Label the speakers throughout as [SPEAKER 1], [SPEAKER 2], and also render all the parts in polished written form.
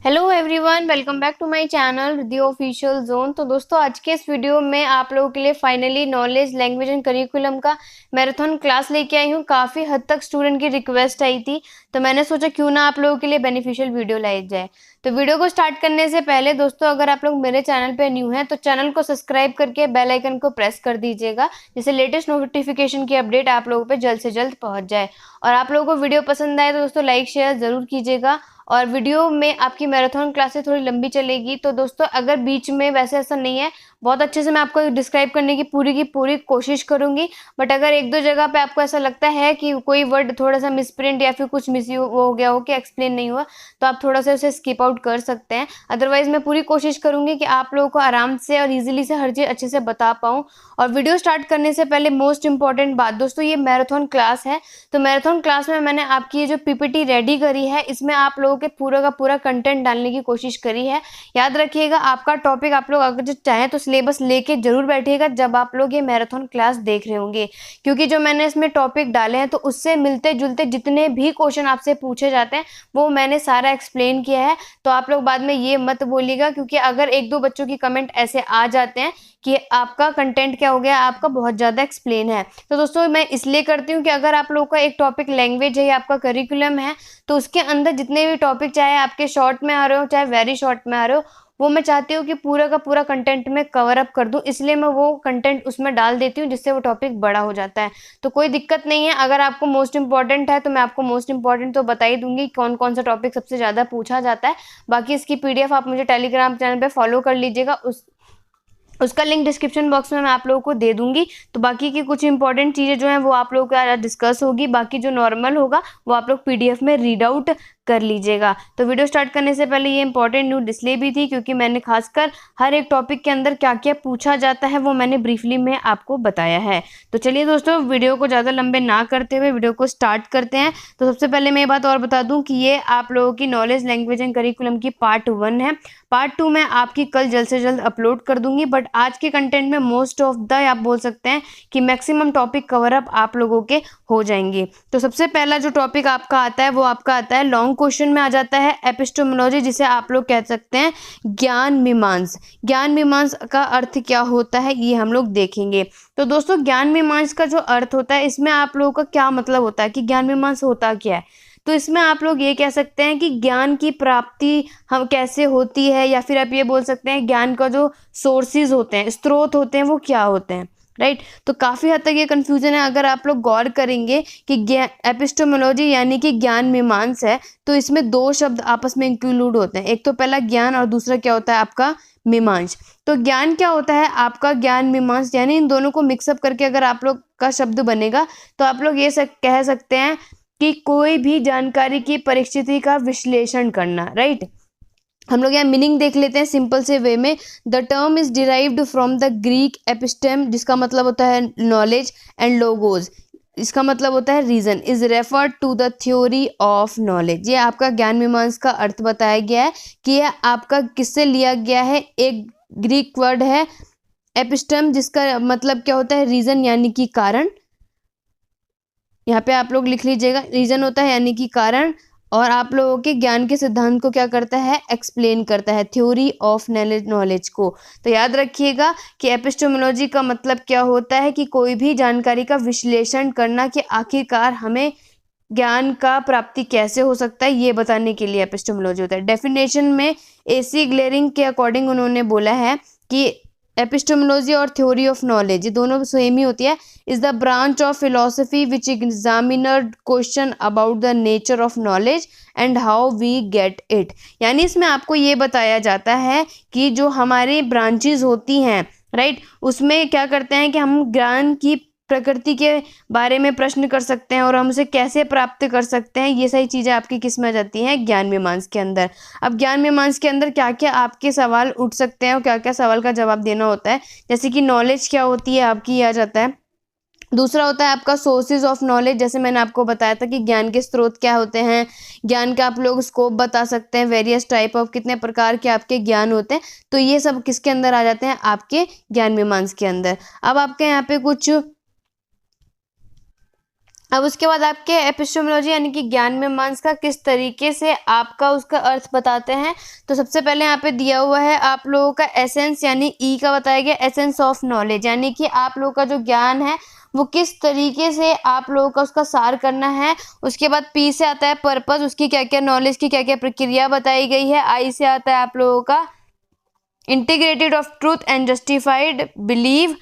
[SPEAKER 1] Hello everyone, welcome back to my channel the official zone. तो दोस्तों, आज के इस वीडियो में आप लोगों के लिए finally knowledge language and curriculum का मैराथन क्लास लेके आई हूँ। काफ़ी हद तक स्टूडेंट की रिक्वेस्ट आई थी, तो मैंने सोचा क्यों ना आप लोगों के लिए बेनिफिशियल वीडियो लाई जाए। तो वीडियो को स्टार्ट करने से पहले दोस्तों, अगर आप लोग मेरे चैनल पे न्यू हैं तो चैनल को सब्सक्राइब करके बेल आइकन को प्रेस कर दीजिएगा, जिससे लेटेस्ट नोटिफिकेशन की अपडेट आप लोगों पे जल्द से जल्द पहुंच जाए। और आप लोगों को वीडियो पसंद आए तो दोस्तों लाइक शेयर ज़रूर कीजिएगा। और वीडियो में आपकी मैराथन क्लासेस थोड़ी लंबी चलेगी, तो दोस्तों अगर बीच में, वैसे ऐसा नहीं है, बहुत अच्छे से मैं आपको डिस्क्राइब करने की पूरी कोशिश करूंगी। बट अगर एक दो जगह पे आपको ऐसा लगता है कि कोई वर्ड थोड़ा सा मिसप्रिंट या फिर कुछ मिस हो गया हो कि एक्सप्लेन नहीं हुआ, तो आप थोड़ा सा उसे स्किप आउट कर सकते हैं। अदरवाइज मैं पूरी कोशिश करूंगी कि आप लोगों को आराम से और इजीली से हर चीज़ अच्छे से बता पाऊँ। और वीडियो स्टार्ट करने से पहले मोस्ट इंपॉर्टेंट बात दोस्तों, ये मैराथन क्लास है। तो मैराथन क्लास में मैंने आपकी ये जो पीपीटी रेडी करी है, इसमें आप लोगों के पूरा का पूरा कंटेंट डालने की कोशिश करी है। याद रखिएगा, आपका टॉपिक आप लोग अगर जो चाहें तो सिलेबस लेके जरूर बैठिएगा जब आप लोग ये मैराथन क्लास देख रहे होंगे, क्योंकि जो मैंने इसमें टॉपिक डाले हैं तो उससे मिलते जुलते जितने भी क्वेश्चन आपसे पूछे जाते हैं वो मैंने सारा एक्सप्लेन किया है। तो आप लोग बाद में ये मत बोलिएगा, क्योंकि अगर एक दो बच्चों की कमेंट ऐसे आ जाते हैं कि आपका कंटेंट क्या हो गया, आपका बहुत ज़्यादा एक्सप्लेन है। तो दोस्तों मैं इसलिए करती हूँ कि अगर आप लोगों का एक टॉपिक लैंग्वेज है या आपका करिकुलम है, तो उसके अंदर जितने भी टॉपिक, चाहे आपके शॉर्ट में आ रहे हो चाहे वेरी शॉर्ट में आ रहे हो, वो मैं चाहती हूँ कि पूरा का पूरा कंटेंट में कवर अप कर दूँ, इसलिए मैं वो कंटेंट उसमें डाल देती हूँ, जिससे वो टॉपिक बड़ा हो जाता है। तो कोई दिक्कत नहीं है, अगर आपको मोस्ट इंपॉर्टेंट है तो मैं आपको मोस्ट इंपॉर्टेंट तो बता ही दूंगी कौन कौन सा टॉपिक सबसे ज़्यादा पूछा जाता है। बाकी इसकी पीडीएफ आप मुझे टेलीग्राम चैनल पे फॉलो कर लीजिएगा, उसका लिंक डिस्क्रिप्शन बॉक्स में मैं आप लोगों को दे दूंगी। तो बाकी की कुछ इंपॉर्टेंट चीज़ें जो हैं वो आप लोगों का डिस्कस होगी, बाकी जो नॉर्मल होगा वो आप लोग पीडीएफ में रीड आउट कर लीजिएगा। तो वीडियो स्टार्ट करने से पहले ये इंपॉर्टेंट न्यूज़ इसलिए भी थी क्योंकि मैंने खासकर हर एक टॉपिक के अंदर क्या क्या पूछा जाता है वो मैंने ब्रीफली में आपको बताया है। तो चलिए दोस्तों, वीडियो को ज़्यादा लंबे ना करते हुए वीडियो को स्टार्ट करते हैं। तो सबसे पहले मैं ये बात और बता दूं कि ये आप लोगों की नॉलेज लैंग्वेज एंड करिकुलम की पार्ट 1 है। पार्ट 2 मैं आपकी कल जल्द से जल्द अपलोड कर दूंगी। बट आज के कंटेंट में मोस्ट ऑफ द, आप बोल सकते हैं कि मैक्सिमम टॉपिक कवर अप आप लोगों के हो जाएंगे। तो सबसे पहला जो टॉपिक आपका आता है वो आपका आता है, लॉन्ग क्वेश्चन में आ जाता है, एपिस्टेमोलॉजी, जिसे आप लोग कह सकते हैं ज्ञान मीमांस। ज्ञान मीमांस का अर्थ क्या होता है ये हम लोग देखेंगे। तो दोस्तों, ज्ञान मीमांस का जो अर्थ होता है, इसमें आप लोगों का क्या मतलब होता है कि ज्ञान मीमांस होता क्या है। तो इसमें आप लोग ये कह सकते हैं कि ज्ञान की प्राप्ति हम कैसे होती है, या फिर आप ये बोल सकते हैं ज्ञान का जो सोर्सेज होते हैं, स्रोत होते हैं, वो क्या होते हैं। राइट। तो काफ़ी हद तक ये कन्फ्यूजन है। अगर आप लोग गौर करेंगे कि एपिस्टेमोलॉजी यानी कि ज्ञान मीमांस है, तो इसमें दो शब्द आपस में इंक्लूड होते हैं। एक तो पहला ज्ञान और दूसरा क्या होता है आपका मीमांस। तो ज्ञान क्या होता है आपका, ज्ञान मीमांस, यानी इन दोनों को मिक्सअप करके अगर आप लोग का शब्द बनेगा तो आप लोग ये कह सकते हैं कि कोई भी जानकारी की परिस्थिति का विश्लेषण करना। राइट। हम लोग यहाँ मीनिंग देख लेते हैं सिंपल से वे में। The term is derived from the Greek episteme, जिसका मतलब होता है नॉलेज, एंड लोगोज, इसका मतलब होता है reason, is referred to the theory of knowledge. ये आपका ज्ञान मीमांस का अर्थ बताया गया है कि यह आपका किससे लिया गया है। एक ग्रीक वर्ड है एपिस्टेम, जिसका मतलब क्या होता है, रीजन यानी कि कारण। यहाँ पे आप लोग लिख लीजिएगा, रीजन होता है यानी कि कारण, और आप लोगों के ज्ञान के सिद्धांत को क्या करता है, एक्सप्लेन करता है, थ्योरी ऑफ नॉलेज को। तो याद रखिएगा कि एपिस्टेमोलॉजी का मतलब क्या होता है कि कोई भी जानकारी का विश्लेषण करना, कि आखिरकार हमें ज्ञान का प्राप्ति कैसे हो सकता है, ये बताने के लिए एपिस्टेमोलॉजी होता है। डेफिनेशन में AC ग्लेरिंग के अकॉर्डिंग उन्होंने बोला है कि एपिस्टेमोलॉजी और थ्योरी ऑफ नॉलेज, ये दोनों सेम ही होती है, is the branch of philosophy which examiner question about the nature of knowledge and how we get it. यानी इसमें आपको ये बताया जाता है कि जो हमारी ब्रांचेज होती हैं, राइट, उसमें क्या करते हैं कि हम ज्ञान की प्रकृति के बारे में प्रश्न कर सकते हैं और हम उसे कैसे प्राप्त कर सकते हैं। ये सारी चीज़ें आपकी किस में आ जाती हैं, ज्ञान मीमांस के अंदर। अब ज्ञान मीमांस के अंदर क्या क्या आपके सवाल उठ सकते हैं और क्या क्या सवाल का जवाब देना होता है, जैसे कि नॉलेज क्या होती है आपकी, आ जाता है। दूसरा होता है आपका सोर्सेज ऑफ नॉलेज, जैसे मैंने आपको बताया था कि ज्ञान के स्रोत क्या होते हैं, ज्ञान का आप लोग स्कोप बता सकते हैं, वेरियस टाइप ऑफ, कितने प्रकार के आपके ज्ञान होते हैं। तो ये सब किसके अंदर आ जाते हैं, आपके ज्ञान मीमांस के अंदर। अब आपके यहाँ पे कुछ अब उसके बाद आपके एपिस्टेमोलॉजी यानी कि ज्ञान मीमांसा का किस तरीके से आपका उसका अर्थ बताते हैं। तो सबसे पहले यहाँ पे दिया हुआ है आप लोगों का एसेंस यानी ई का बताया गया, एसेंस ऑफ नॉलेज यानी कि आप लोगों का जो ज्ञान है वो किस तरीके से आप लोगों का उसका सार करना है। उसके बाद पी से आता है पर्पस, उसकी क्या क्या नॉलेज की क्या क्या प्रक्रिया बताई गई है। आई से आता है आप लोगों का integrated of truth and justified believe.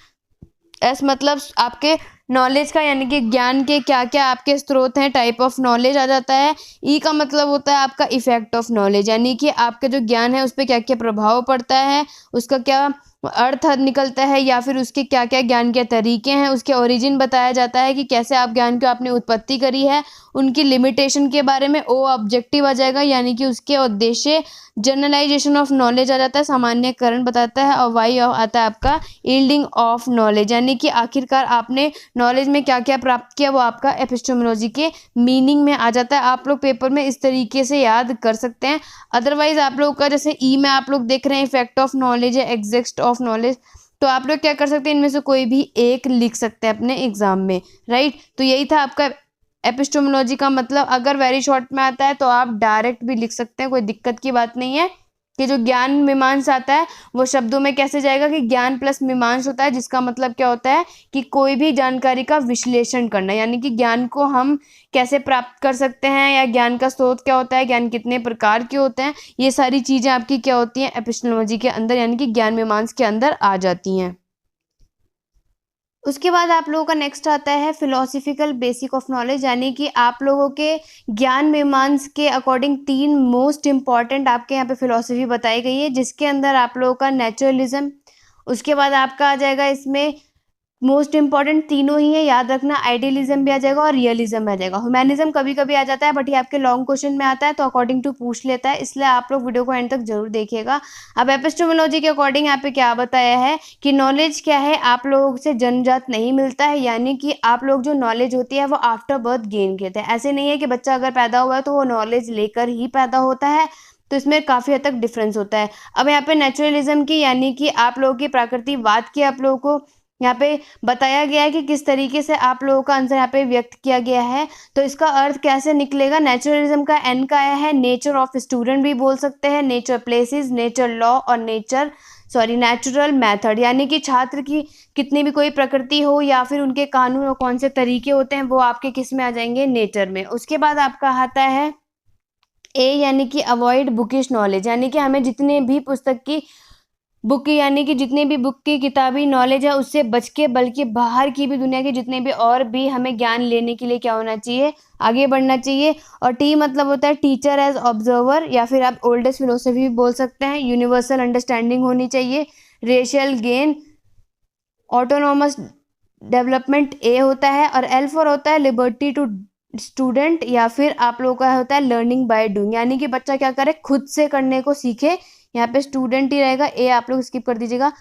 [SPEAKER 1] S मतलब आपके नॉलेज का यानी कि ज्ञान के क्या क्या आपके स्रोत हैं, टाइप ऑफ नॉलेज आ जाता है। ई का मतलब होता है आपका इफेक्ट ऑफ नॉलेज यानी कि आपका जो ज्ञान है उस पर क्या क्या प्रभाव पड़ता है, उसका क्या अर्थ निकलता है या फिर उसके क्या क्या ज्ञान के तरीके हैं। उसके ओरिजिन बताया जाता है कि कैसे आप ज्ञान की आपने उत्पत्ति करी है। उनकी लिमिटेशन के बारे में ओ ऑब्जेक्टिव आ जाएगा यानी कि उसके उद्देश्य। जनरलाइजेशन ऑफ नॉलेज आ जाता है, सामान्यकरण बताता है। और वाई आता है आपका यील्डिंग ऑफ नॉलेज यानी कि आखिरकार आपने नॉलेज में क्या क्या प्राप्त किया वो आपका एपिस्टेमोलॉजी के मीनिंग में आ जाता है। आप लोग पेपर में इस तरीके से याद कर सकते हैं। अदरवाइज आप लोग का जैसे ई में आप लोग देख रहे हैं इफेक्ट ऑफ नॉलेज है, एग्जिस्ट ऑफ नॉलेज, तो आप लोग क्या कर सकते हैं इनमें से कोई भी एक लिख सकते हैं अपने एग्जाम में, राइट। तो यही था आपका एपिस्टेमोलॉजी का मतलब। अगर वेरी शॉर्ट में आता है तो आप डायरेक्ट भी लिख सकते हैं, कोई दिक्कत की बात नहीं है। कि जो ज्ञान मीमांसा आता है वो शब्दों में कैसे जाएगा कि ज्ञान प्लस मीमांस होता है, जिसका मतलब क्या होता है कि कोई भी जानकारी का विश्लेषण करना यानी कि ज्ञान को हम कैसे प्राप्त कर सकते हैं या ज्ञान का स्रोत क्या होता है, ज्ञान कितने प्रकार के होते हैं, ये सारी चीज़ें आपकी क्या होती हैं एपिस्टेमोलॉजी के अंदर यानी कि ज्ञान मीमांस के अंदर आ जाती हैं। उसके बाद आप लोगों का नेक्स्ट आता है फिलोसफिकल बेसिक ऑफ नॉलेज यानी कि आप लोगों के ज्ञान मीमांस के अकॉर्डिंग 3 मोस्ट इंपॉर्टेंट आपके यहाँ पे फिलोसफी बताई गई है, जिसके अंदर आप लोगों का नेचुरलिज्म, उसके बाद आपका आ जाएगा इसमें मोस्ट इंपॉर्टेंट तीनों ही है याद रखना, आइडियलिज्म भी आ जाएगा और रियलिज्म आ जाएगा। ह्यूमैनिज्म कभी कभी आ जाता है बट ये आपके लॉन्ग क्वेश्चन में आता है तो अकॉर्डिंग टू पूछ लेता है, इसलिए आप लोग वीडियो को एंड तक जरूर देखिएगा। अब एपिस्टेमोलॉजी के अकॉर्डिंग यहाँ पे क्या बताया है कि नॉलेज क्या है, आप लोगों से जन्मजात नहीं मिलता है यानी कि आप लोग जो नॉलेज होती है वो आफ्टर बर्थ गेन करते हैं। ऐसे नहीं है कि बच्चा अगर पैदा हुआ है तो वो नॉलेज लेकर ही पैदा होता है, तो इसमें काफ़ी हद तक डिफरेंस होता है। अब यहाँ पे नेचुरलिज्म की यानी कि आप लोगों की प्रकृतिवाद की आप लोगों को यहाँ पे बताया गया है कि किस तरीके से आप लोगों का आंसर यहाँ पे व्यक्त किया गया है। तो इसका अर्थ कैसे निकलेगा, नेचुरलिज्म का एन का आया है, नेचर ऑफ स्टूडेंट भी बोल सकते हैं, नेचर प्लेसेस, नेचर लॉ और नेचुरल मेथड यानी कि छात्र की कितनी भी कोई प्रकृति हो या फिर उनके कानून और कौन से तरीके होते हैं वो आपके किस में आ जाएंगे, नेचर में। उसके बाद आपका आता है ए यानी कि अवॉइड बुकिश नॉलेज यानी कि हमें जितने भी पुस्तक की बुक यानी कि जितने भी बुक की किताबी नॉलेज है उससे बच के बल्कि बाहर की भी दुनिया के जितने भी और भी हमें ज्ञान लेने के लिए क्या होना चाहिए, आगे बढ़ना चाहिए। और टी मतलब होता है टीचर एज ऑब्जर्वर या फिर आप ओल्डेस्ट फिलोसफी भी बोल सकते हैं। यूनिवर्सल अंडरस्टैंडिंग होनी चाहिए, रेशियल गेन, ऑटोनॉमस डेवलपमेंट ए होता है और एल फॉर होता है लिबर्टी टू स्टूडेंट या फिर आप लोगों का होता है लर्निंग बाय डूइंग यानी कि बच्चा क्या करे खुद से करने को सीखे, यहाँ पे स्टूडेंट ही रहेगा। ए आप लोग स्किप कर दीजिएगा।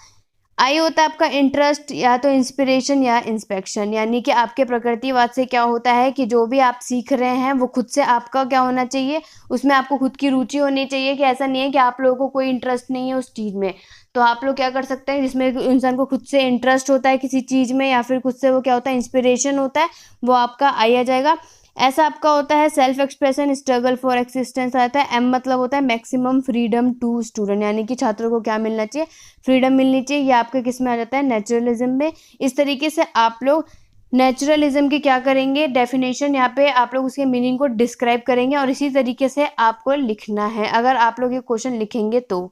[SPEAKER 1] आई होता है आपका इंटरेस्ट या तो इंस्पिरेशन या इंस्पेक्शन यानी कि आपके प्रकृतिवाद से क्या होता है कि जो भी आप सीख रहे हैं वो खुद से आपका क्या होना चाहिए, उसमें आपको खुद की रुचि होनी चाहिए कि ऐसा नहीं है कि आप लोगों को कोई इंटरेस्ट नहीं है उस चीज़ में। तो आप लोग क्या कर सकते हैं जिसमें इंसान को खुद से इंटरेस्ट होता है किसी चीज़ में या फिर खुद से वो क्या होता है इंस्पिरेशन होता है, वो आपका आई आ जाएगा। ऐसा आपका होता है self expression, struggle for existence आता है। एम मतलब होता है मैक्सिमम फ्रीडम टू स्टूडेंट यानी कि छात्रों को क्या मिलना चाहिए, फ्रीडम मिलनी चाहिए। ये आपके किस में आ जाता है, नेचुरलिज्म में। इस तरीके से आप लोग नेचुरलिज्म की क्या करेंगे, डेफिनेशन यहाँ पे आप लोग उसके मीनिंग को डिस्क्राइब करेंगे और इसी तरीके से आपको लिखना है अगर आप लोग ये क्वेश्चन लिखेंगे तो।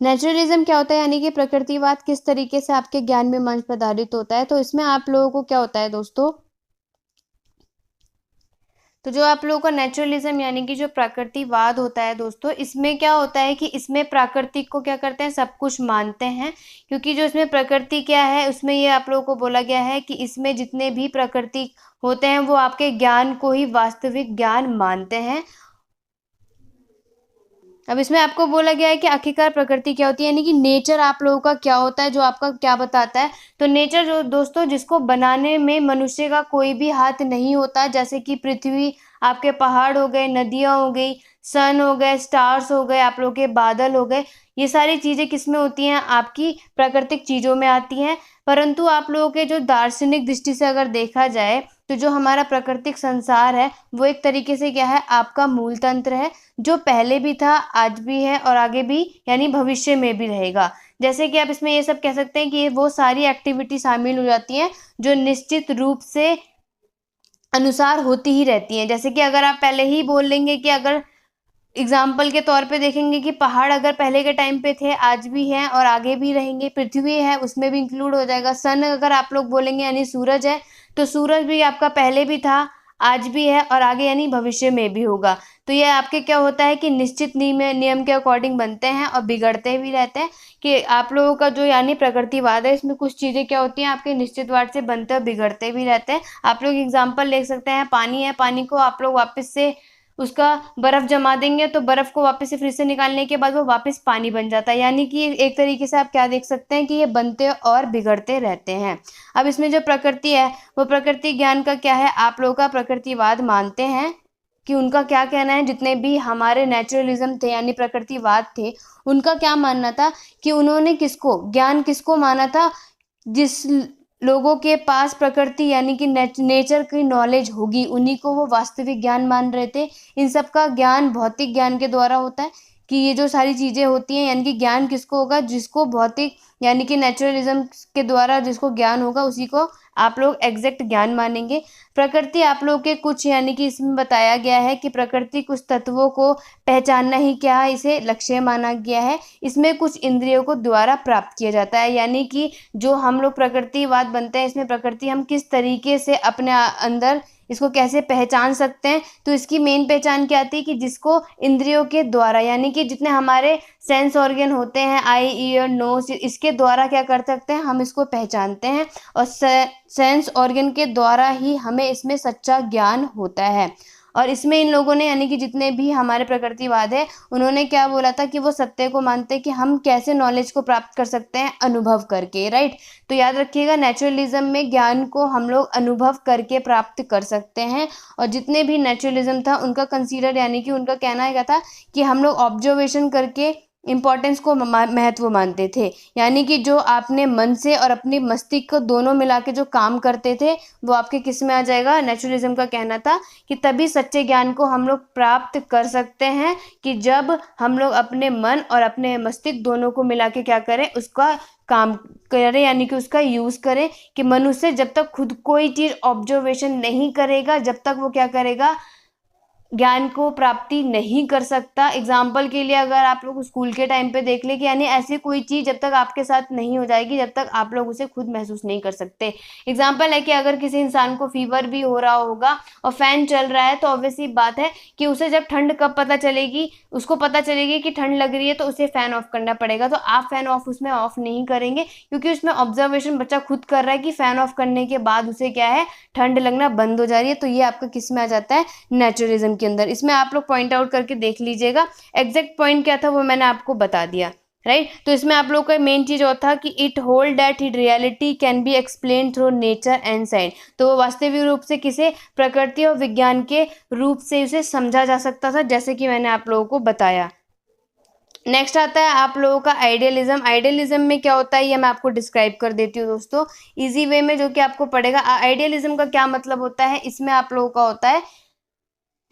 [SPEAKER 1] नेचुरलिज्म क्या होता है यानी कि प्रकृतिवाद किस तरीके से आपके ज्ञान में मंच पर आधारित होता है। तो इसमें आप लोगों को क्या होता है दोस्तों, तो जो आप लोगों का नेचुरलिज्म यानी कि जो प्रकृतिवाद होता है दोस्तों, इसमें क्या होता है कि इसमें प्राकृतिक को क्या करते हैं, सब कुछ मानते हैं। क्योंकि जो इसमें प्रकृति क्या है उसमें ये आप लोगों को बोला गया है कि इसमें जितने भी प्रकृति होते हैं वो आपके ज्ञान को ही वास्तविक ज्ञान मानते हैं। अब इसमें आपको बोला गया है कि आखिरकार प्रकृति क्या होती है यानी कि नेचर आप लोगों का क्या होता है, जो आपका क्या बताता है। तो नेचर जो दोस्तों जिसको बनाने में मनुष्य का कोई भी हाथ नहीं होता, जैसे कि पृथ्वी, आपके पहाड़ हो गए, नदियाँ हो गई, सन हो गए, स्टार्स हो गए, आप लोग के बादल हो गए, ये सारी चीज़ें किस में होती हैं, आपकी प्राकृतिक चीज़ों में आती हैं। परंतु आप लोगों के जो दार्शनिक दृष्टि से अगर देखा जाए तो जो हमारा प्राकृतिक संसार है वो एक तरीके से क्या है, आपका मूल तंत्र है, जो पहले भी था, आज भी है और आगे भी यानी भविष्य में भी रहेगा। जैसे कि आप इसमें ये सब कह सकते हैं कि वो सारी एक्टिविटी शामिल हो जाती हैं जो निश्चित रूप से अनुसार होती ही रहती हैं। जैसे कि अगर आप पहले ही बोल लेंगे कि अगर एग्जाम्पल के तौर पे देखेंगे कि पहाड़ अगर पहले के टाइम पे थे, आज भी हैं और आगे भी रहेंगे, पृथ्वी है उसमें भी इंक्लूड हो जाएगा। सन अगर आप लोग बोलेंगे यानी सूरज है, तो सूरज भी आपका पहले भी था, आज भी है और आगे यानी भविष्य में भी होगा। तो ये आपके क्या होता है कि निश्चित नियम के अकॉर्डिंग बनते हैं और बिगड़ते भी रहते हैं। कि आप लोगों का जो यानी प्रकृतिवाद है, इसमें कुछ चीज़ें क्या होती हैं, आपके निश्चितवाद से बनते और बिगड़ते भी रहते हैं। आप लोग एग्जाम्पल ले सकते हैं, पानी है, पानी को आप लोग वापस से उसका बर्फ जमा देंगे तो बर्फ को वापस से फ्रिज से निकालने के बाद वो वापस पानी बन जाता है। यानी कि एक तरीके से आप क्या देख सकते हैं कि ये बनते और बिगड़ते रहते हैं। अब इसमें जो प्रकृति है वो प्रकृति ज्ञान का क्या है, आप लोगों का प्रकृतिवाद मानते हैं कि उनका क्या कहना है, जितने भी हमारे नेचुरलिज्म थे यानी प्रकृतिवाद थे, उनका क्या मानना था कि उन्होंने किसको ज्ञान किसको माना था, जिस लोगों के पास प्रकृति यानी कि नेचर की नॉलेज होगी उन्हीं को वो वास्तविक ज्ञान मान रहे थे। इन सब का ज्ञान भौतिक ज्ञान के द्वारा होता है कि ये जो सारी चीज़ें होती हैं, यानी कि ज्ञान किसको होगा, जिसको भौतिक यानी कि नेचुरलिज्म के द्वारा जिसको ज्ञान होगा उसी को आप लोग एग्जैक्ट ज्ञान मानेंगे। प्रकृति आप लोग के कुछ यानी कि इसमें बताया गया है कि प्रकृति कुछ तत्वों को पहचानना ही क्या है, इसे लक्ष्य माना गया है। इसमें कुछ इंद्रियों को द्वारा प्राप्त किया जाता है, यानी कि जो हम लोग प्रकृतिवाद बनते हैं इसमें प्रकृति हम किस तरीके से अपने अंदर इसको कैसे पहचान सकते हैं। तो इसकी मेन पहचान क्या आती है कि जिसको इंद्रियों के द्वारा यानी कि जितने हमारे सेंस ऑर्गन होते हैं, आई, ईयर, नोज, इसके द्वारा क्या कर सकते हैं, हम इसको पहचानते हैं और सेंस ऑर्गन के द्वारा ही हमें इसमें सच्चा ज्ञान होता है। और इसमें इन लोगों ने यानी कि जितने भी हमारे प्रकृतिवाद है उन्होंने क्या बोला था कि वो सत्य को मानते हैं कि हम कैसे नॉलेज को प्राप्त कर सकते हैं, अनुभव करके, राइट। तो याद रखिएगा नेचुरलिज्म में ज्ञान को हम लोग अनुभव करके प्राप्त कर सकते हैं। और जितने भी नेचुरलिज्म था उनका कंसीडर यानी कि उनका कहना क्या था कि हम लोग ऑब्जर्वेशन करके इम्पोर्टेंस को महत्व मानते थे। यानी कि जो आपने मन से और अपने मस्तिष्क को दोनों मिला के जो काम करते थे वो आपके किस में आ जाएगा, नेचुरलिज्म का कहना था कि तभी सच्चे ज्ञान को हम लोग प्राप्त कर सकते हैं कि जब हम लोग अपने मन और अपने मस्तिष्क दोनों को मिला के क्या करें, उसका काम करें यानी कि उसका यूज़ करें। कि मनुष्य जब तक खुद कोई चीज़ ऑब्जर्वेशन नहीं करेगा जब तक वो क्या करेगा, ज्ञान को प्राप्ति नहीं कर सकता। एग्जाम्पल के लिए अगर आप लोग स्कूल के टाइम पे देख ले कि यानी ऐसी कोई चीज़ जब तक आपके साथ नहीं हो जाएगी जब तक आप लोग उसे खुद महसूस नहीं कर सकते। एग्जाम्पल है कि अगर किसी इंसान को फीवर भी हो रहा होगा और फैन चल रहा है तो ऑब्वियसली बात है कि उसे जब ठंड कब पता चलेगी, उसको पता चलेगी कि ठंड लग रही है तो उसे फ़ैन ऑफ करना पड़ेगा। तो आप फ़ैन ऑफ उसमें ऑफ नहीं करेंगे क्योंकि उसमें ऑब्जर्वेशन बच्चा खुद कर रहा है कि फ़ैन ऑफ करने के बाद उसे क्या है, ठंड लगना बंद हो जा रही है। तो ये आपका किस में आ जाता है, नेचुरलिज्म के अंदर। इसमें आप लोग पॉइंट आउट करके देख लीजिएगा एग्जैक्ट पॉइंट क्या था वो मैंने आपको बता दिया, राइट। तो इसमें आप लोग का मेन चीज और था कि it hold that reality can be explain through nature and science. तो वो वास्तविक रूप से किसे, प्रकृति और विज्ञान के रूप से उसे समझा जा सकता था, जैसे कि मैंने आप लोगों को बताया। नेक्स्ट आता है आप लोगों का आइडियलिज्म। आइडियलिज्म में क्या होता है ये मैं आपको डिस्क्राइब कर देती हूँ दोस्तों इजी वे में, जो कि आपको पड़ेगा। आइडियलिज्म का क्या मतलब होता है, इसमें आप लोगों का होता है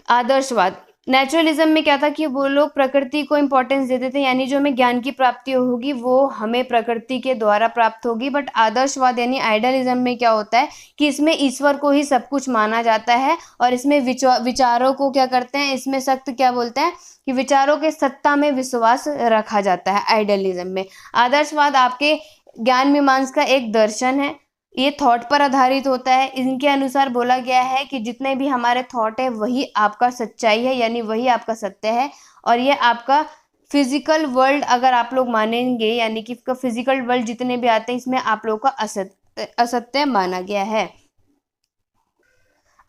[SPEAKER 1] आदर्शवाद। नेचुरलिज्म में क्या था कि वो लोग प्रकृति को इम्पोर्टेंस देते थे, यानी जो हमें ज्ञान की प्राप्ति होगी वो हमें प्रकृति के द्वारा प्राप्त होगी। बट आदर्शवाद यानी आइडियलिज्म में क्या होता है कि इसमें ईश्वर को ही सब कुछ माना जाता है और इसमें विचारों को क्या करते हैं, इसमें सख्त क्या बोलते हैं कि विचारों के सत्ता में विश्वास रखा जाता है आइडियलिज्म में। आदर्शवाद आपके ज्ञान मीमांसा का एक दर्शन है, ये थॉट पर आधारित होता है। इनके अनुसार बोला गया है कि जितने भी हमारे थॉट है वही आपका सच्चाई है, यानी वही आपका सत्य है। और ये आपका फिजिकल वर्ल्ड अगर आप लोग मानेंगे यानी कि फिजिकल वर्ल्ड जितने भी आते हैं इसमें आप लोगों का असत्य माना गया है।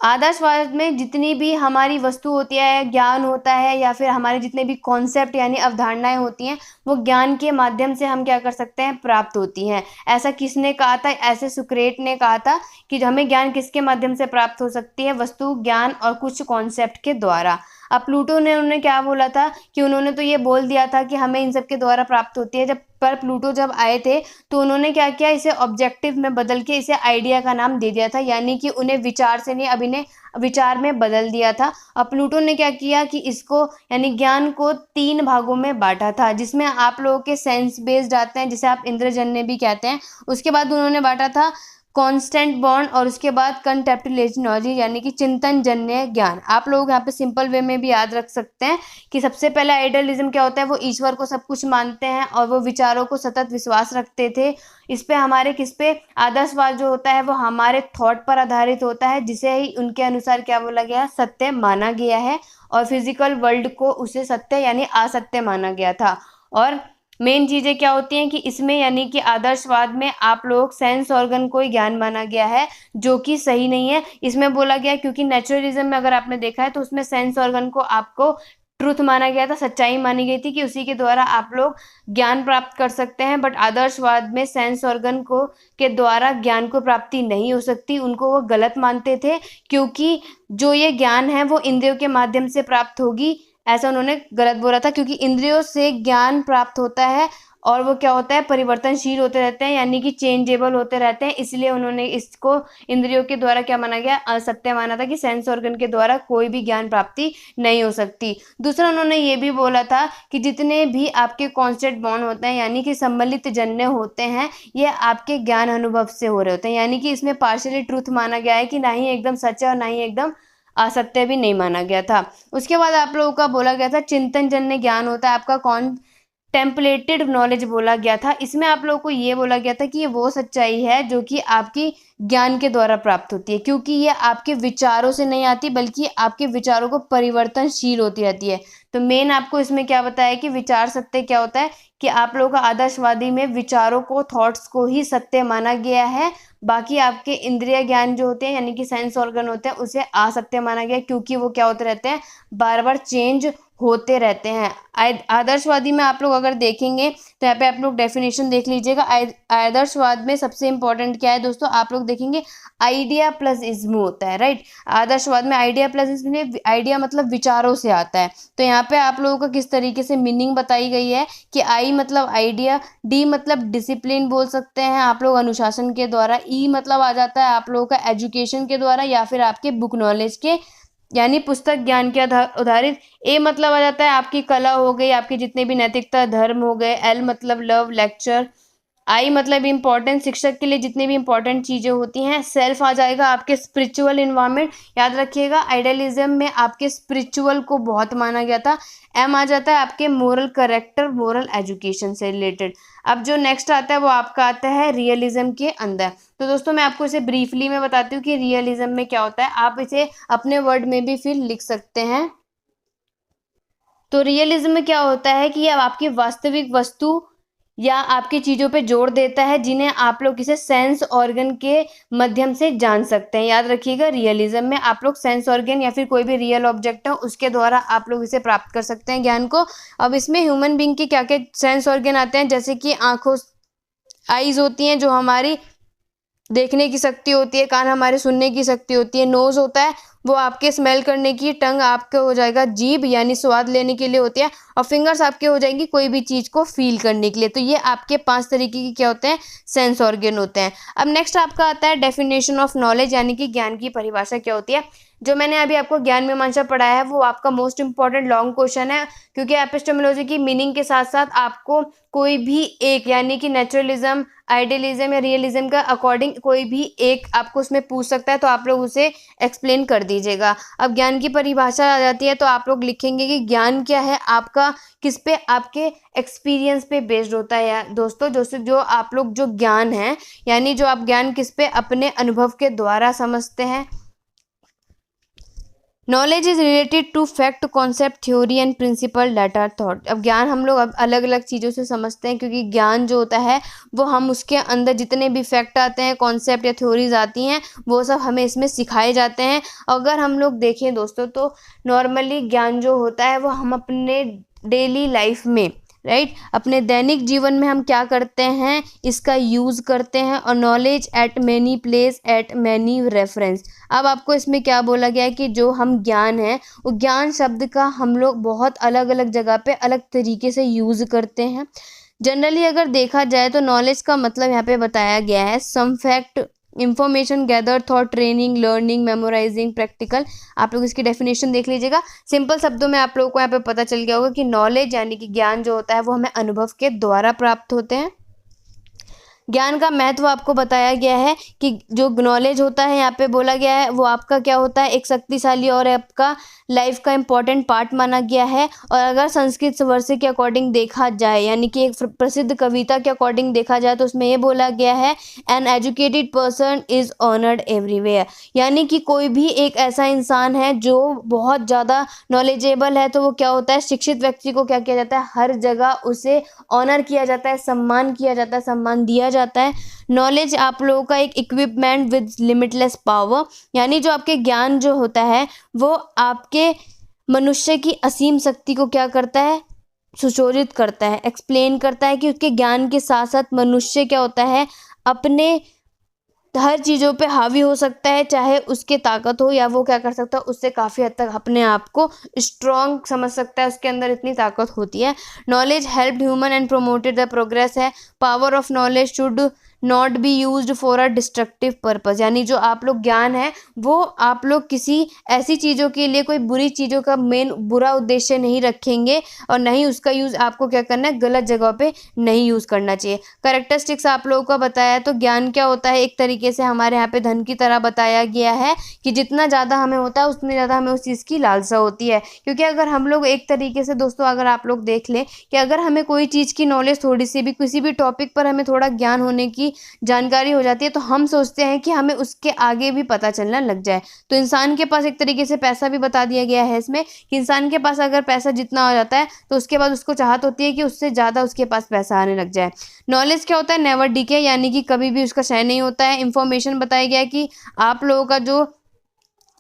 [SPEAKER 1] आदर्शवाद में जितनी भी हमारी वस्तु होती है, ज्ञान होता है या फिर हमारे जितने भी कॉन्सेप्ट यानी अवधारणाएं होती हैं वो ज्ञान के माध्यम से हम क्या कर सकते हैं, प्राप्त होती हैं। ऐसा किसने कहा था, ऐसे सुक्रेट ने कहा था कि हमें ज्ञान किसके माध्यम से प्राप्त हो सकती है, वस्तु ज्ञान और कुछ कॉन्सेप्ट के द्वारा। अब प्लूटो ने उन्होंने क्या बोला था कि उन्होंने तो ये बोल दिया था कि हमें इन सब के द्वारा प्राप्त होती है, पर प्लूटो जब आए थे तो उन्होंने क्या किया, इसे ऑब्जेक्टिव में बदल के इसे आइडिया का नाम दे दिया था, यानी कि उन्हें विचार से नहीं, अब इन्हें विचार में बदल दिया था। अब प्लूटो ने क्या किया कि इसको यानी ज्ञान को 3 भागों में बांटा था, जिसमें आप लोगों के सेंस बेस्ड आते हैं, जिसे आप इंद्रजन्य भी कहते हैं। उसके बाद उन्होंने बांटा था कांस्टेंट बॉन्ड, और उसके बाद कंटेम्पलेशनोलॉजी यानी कि चिंतन जन्य ज्ञान। आप लोग यहाँ पे सिंपल वे में भी याद रख सकते हैं कि सबसे पहले आइडियलिज्म क्या होता है, वो ईश्वर को सब कुछ मानते हैं और वो विचारों को सतत विश्वास रखते थे। इस पे हमारे किस पे आदर्शवाद जो होता है वो हमारे थॉट पर आधारित होता है, जिसे ही उनके अनुसार क्या बोला गया, सत्य माना गया है, और फिजिकल वर्ल्ड को उसे सत्य यानी असत्य माना गया था। और मेन चीजें क्या होती हैं कि इसमें यानी कि आदर्शवाद में आप लोग सेंस ऑर्गन को ही ज्ञान माना गया है, जो कि सही नहीं है। इसमें बोला गया क्योंकि नेचुरलिज्म में अगर आपने देखा है तो उसमें सेंस ऑर्गन को आपको ट्रुथ माना गया था, सच्चाई मानी गई थी कि उसी के द्वारा आप लोग ज्ञान प्राप्त कर सकते हैं। बट आदर्शवाद में सेंस ऑर्गन को के द्वारा ज्ञान को प्राप्ति नहीं हो सकती, उनको वो गलत मानते थे, क्योंकि जो ये ज्ञान है वो इंद्रियों के माध्यम से प्राप्त होगी, ऐसा उन्होंने गलत बोला था। क्योंकि इंद्रियों से ज्ञान प्राप्त होता है और वो क्या होता है, परिवर्तनशील होते रहते हैं, यानी कि चेंजेबल होते रहते हैं, इसलिए उन्होंने इसको इंद्रियों के द्वारा क्या माना गया, असत्य माना था कि सेंस ऑर्गन के द्वारा कोई भी ज्ञान प्राप्ति नहीं हो सकती। दूसरा उन्होंने ये भी बोला था कि जितने भी आपके कॉन्सेप्ट बॉन्ड होते हैं यानी कि सम्मिलित जन्य होते हैं, ये आपके ज्ञान अनुभव से हो रहे होते हैं, यानी कि इसमें पार्शियली ट्रूथ माना गया है कि ना ही एकदम सच है और ना ही एकदम असत्य भी नहीं माना गया था। उसके बाद आप लोगों का बोला गया था चिंतन जन्य ज्ञान होता है आपका टेम्पलेटेड नॉलेज बोला गया था। इसमें आप लोगों को ये बोला गया था कि ये वो सच्चाई है जो कि आपकी ज्ञान के द्वारा प्राप्त होती है, क्योंकि ये आपके विचारों से नहीं आती बल्कि आपके विचारों को परिवर्तनशील होती रहती है। तो मेन आपको इसमें क्या बताया कि विचार सत्य क्या होता है कि आप लोगों का आदर्शवादी में विचारों को, थॉट्स को ही सत्य माना गया है, बाकी आपके इंद्रिय ज्ञान जो होते हैं यानी कि सेंस ऑर्गन होते हैं उसे असत्य माना गया, क्योंकि वो क्या होते रहते हैं, बार बार चेंज होते रहते हैं। आदर्शवादी में आप लोग अगर देखेंगे तो यहाँ पे आप लोग डेफिनेशन देख लीजिएगा। आदर्शवाद में सबसे इंपॉर्टेंट क्या है दोस्तों, आप लोग देखेंगे आइडिया प्लस इज्म होता है, राइट। आदर्शवाद में आइडिया प्लस इज्म, आइडिया मतलब विचारों से आता है। तो यहाँ पे आप लोगों का किस तरीके से मीनिंग बताई गई है कि आई मतलब आइडिया, डी मतलब डिसिप्लिन बोल सकते हैं आप लोग अनुशासन के द्वारा, ई मतलब आ जाता है आप लोगों का एजुकेशन के द्वारा या फिर आपके बुक नॉलेज के यानी पुस्तक ज्ञान के आधारित, ए मतलब आ जाता है आपकी कला हो गई, आपके जितने भी नैतिकता धर्म हो गए, एल मतलब लव लेक्चर, आई मतलब इम्पोर्टेंट शिक्षक के लिए जितनी भी इंपॉर्टेंट चीज़ें होती हैं, सेल्फ आ जाएगा आपके स्पिरिचुअल इन्वायरमेंट, याद रखिएगा आइडियलिज्म में आपके स्पिरिचुअल को बहुत माना गया था। एम आ जाता है आपके मोरल करेक्टर, मोरल एजुकेशन से रिलेटेड। अब जो नेक्स्ट आता है वो आपका आता है रियलिज्म के अंदर। तो दोस्तों मैं आपको इसे ब्रीफली में बताती हूँ कि रियलिज्म में क्या होता है, आप इसे अपने वर्ड में भी फिर लिख सकते हैं। तो रियलिज्म में क्या होता है कि अब आपकी वास्तविक वस्तु या आपकी चीज़ों पे जोर देता है जिन्हें आप लोग इसे सेंस ऑर्गन के माध्यम से जान सकते हैं। याद रखिएगा रियलिज्म में आप लोग सेंस ऑर्गन या फिर कोई भी रियल ऑब्जेक्ट है उसके द्वारा आप लोग इसे प्राप्त कर सकते हैं ज्ञान को। अब इसमें ह्यूमन बींग के क्या क्या सेंस ऑर्गन आते हैं, जैसे कि आँखों, आईज होती हैं जो हमारी देखने की शक्ति होती है, कान हमारे सुनने की शक्ति होती है, नोज होता है वो आपके स्मेल करने की, टंग आपके हो जाएगा जीभ यानी स्वाद लेने के लिए होती है, और फिंगर्स आपके हो जाएंगी कोई भी चीज़ को फील करने के लिए। तो ये आपके 5 तरीके की क्या होते हैं, सेंस ऑर्गन होते हैं। अब नेक्स्ट आपका आता है डेफिनेशन ऑफ नॉलेज यानी कि ज्ञान की परिभाषा क्या होती है। जो मैंने अभी आपको ज्ञान मीमांसा पढ़ाया है वो आपका मोस्ट इंपॉर्टेंट लॉन्ग क्वेश्चन है, क्योंकि एपिस्टेमोलॉजी की मीनिंग के साथ साथ आपको कोई भी एक यानी कि नेचुरलिज्म, आइडियलिज्म या रियलिज्म का अकॉर्डिंग कोई भी एक आपको उसमें पूछ सकता है, तो आप लोग उसे एक्सप्लेन कर दीजिएगा। अब ज्ञान की परिभाषा आ जाती है तो आप लोग लिखेंगे कि ज्ञान क्या है आपका, किस पे, आपके एक्सपीरियंस पे बेस्ड होता है दोस्तों। जो आप लोग जो ज्ञान है यानी जो आप ज्ञान किस पे, अपने अनुभव के द्वारा समझते हैं। Knowledge is related to fact, concept, theory and principle that are thought. अब ज्ञान हम लोग अब अलग अलग चीज़ों से समझते हैं, क्योंकि ज्ञान जो होता है वो हम उसके अंदर जितने भी फैक्ट आते हैं, कॉन्सेप्ट या थ्योरीज आती हैं, वो सब हमें इसमें सिखाए जाते हैं। अगर हम लोग देखें दोस्तों तो नॉर्मली ज्ञान जो होता है वो हम अपने डेली लाइफ में राइट। अपने दैनिक जीवन में हम क्या करते हैं, इसका यूज़ करते हैं। और knowledge eight many place at many reference. अब आपको इसमें क्या बोला गया है कि जो हम ज्ञान है, वो ज्ञान शब्द का हम लोग बहुत अलग अलग जगह पे अलग तरीके से यूज़ करते हैं। जनरली अगर देखा जाए तो नॉलेज का मतलब यहाँ पे बताया गया है some fact, information gather, thought, training, learning, memorizing, practical. आप लोग इसकी डेफिनेशन देख लीजिएगा। सिंपल शब्दों में आप लोगों को यहाँ पे पता चल गया होगा कि नॉलेज यानी कि ज्ञान जो होता है वो हमें अनुभव के द्वारा प्राप्त होते हैं। ज्ञान का महत्व आपको बताया गया है कि जो नॉलेज होता है यहाँ पे बोला गया है वो आपका क्या होता है, एक शक्तिशाली और आपका लाइफ का इम्पॉर्टेंट पार्ट माना गया है। और अगर संस्कृत वर्षे के अकॉर्डिंग देखा जाए, यानी कि एक प्रसिद्ध कविता के अकॉर्डिंग देखा जाए, तो उसमें ये बोला गया है an educated person is honoured everywhere. यानी कि कोई भी एक ऐसा इंसान है जो बहुत ज़्यादा नॉलेजेबल है, तो वो क्या होता है, शिक्षित व्यक्ति को क्या किया जाता है, हर जगह उसे ऑनर किया जाता है, सम्मान किया जाता है, सम्मान दिया जाता है। नॉलेज आप लोगों का एक इक्विपमेंट विद लिमिटलेस पावर, यानी जो आपके ज्ञान जो होता है वो आपके मनुष्य की असीम शक्ति को क्या करता है, सुशोभित करता है, एक्सप्लेन करता है कि उसके ज्ञान के साथ साथ मनुष्य क्या होता है, अपने हर चीज़ों पे हावी हो सकता है, चाहे उसके ताकत हो या वो क्या कर सकता है, उससे काफ़ी हद तक अपने आप को स्ट्रॉन्ग समझ सकता है, उसके अंदर इतनी ताकत होती है। Knowledge helped human and promoted the progress है। Power of knowledge should not be used for a destructive purpose. यानी जो आप लोग ज्ञान है वो आप लोग किसी ऐसी चीज़ों के लिए, कोई बुरी चीज़ों का मेन बुरा उद्देश्य नहीं रखेंगे, और नहीं उसका यूज़ आपको क्या करना है, गलत जगह पे नहीं यूज़ करना चाहिए। करेक्टरिस्टिक्स आप लोगों को बताया, तो ज्ञान क्या होता है, एक तरीके से हमारे यहाँ पे धन की तरह बताया गया है कि जितना ज़्यादा हमें होता है उतनी ज़्यादा हमें उस चीज़ की लालसा होती है। क्योंकि अगर हम लोग एक तरीके से दोस्तों, अगर आप लोग देख लें कि अगर हमें कोई चीज़ की नॉलेज थोड़ी सी भी, किसी भी टॉपिक पर हमें थोड़ा ज्ञान होने की जानकारी हो जाती है, तो हम सोचते हैं कि हमें उसके आगे भी पता चलना लग जाए। तो इंसान के पास एक तरीके से पैसा भी बता दिया गया है इसमें कि इंसान के पास अगर पैसा जितना हो जाता है तो उसके बाद उसको चाहत होती है कि उससे ज़्यादा उसके पास पैसा आने लग जाए। नॉलेज क्या होता है, नेवर डीके, यानी कि कभी भी उसका क्षय नहीं होता है। इंफॉर्मेशन बताया गया है कि आप लोगों का जो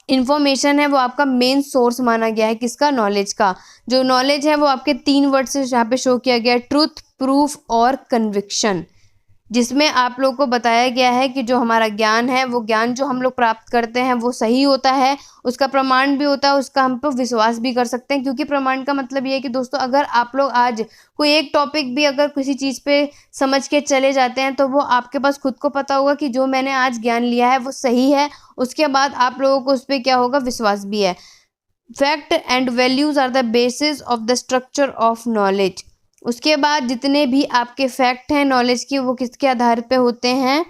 [SPEAKER 1] इन्फॉर्मेशन है वो आपका मेन सोर्स माना गया है, किसका, नॉलेज का। जो नॉलेज है वो आपके 3 वर्ड से यहाँ पे शो किया गया है, ट्रूथ, प्रूफ और कन्विक्शन, जिसमें आप लोगों को बताया गया है कि जो हमारा ज्ञान है, वो ज्ञान जो हम लोग प्राप्त करते हैं वो सही होता है, उसका प्रमाण भी होता है, उसका हम पे विश्वास भी कर सकते हैं। क्योंकि प्रमाण का मतलब ये है कि दोस्तों, अगर आप लोग आज कोई एक टॉपिक भी अगर किसी चीज़ पे समझ के चले जाते हैं, तो वो आपके पास खुद को पता होगा कि जो मैंने आज ज्ञान लिया है वो सही है, उसके बाद आप लोगों को उस पर क्या होगा, विश्वास भी है। Fact and values are the basis of the structure of knowledge. उसके बाद जितने भी आपके फैक्ट हैं नॉलेज की, वो किसके आधार पे होते हैं,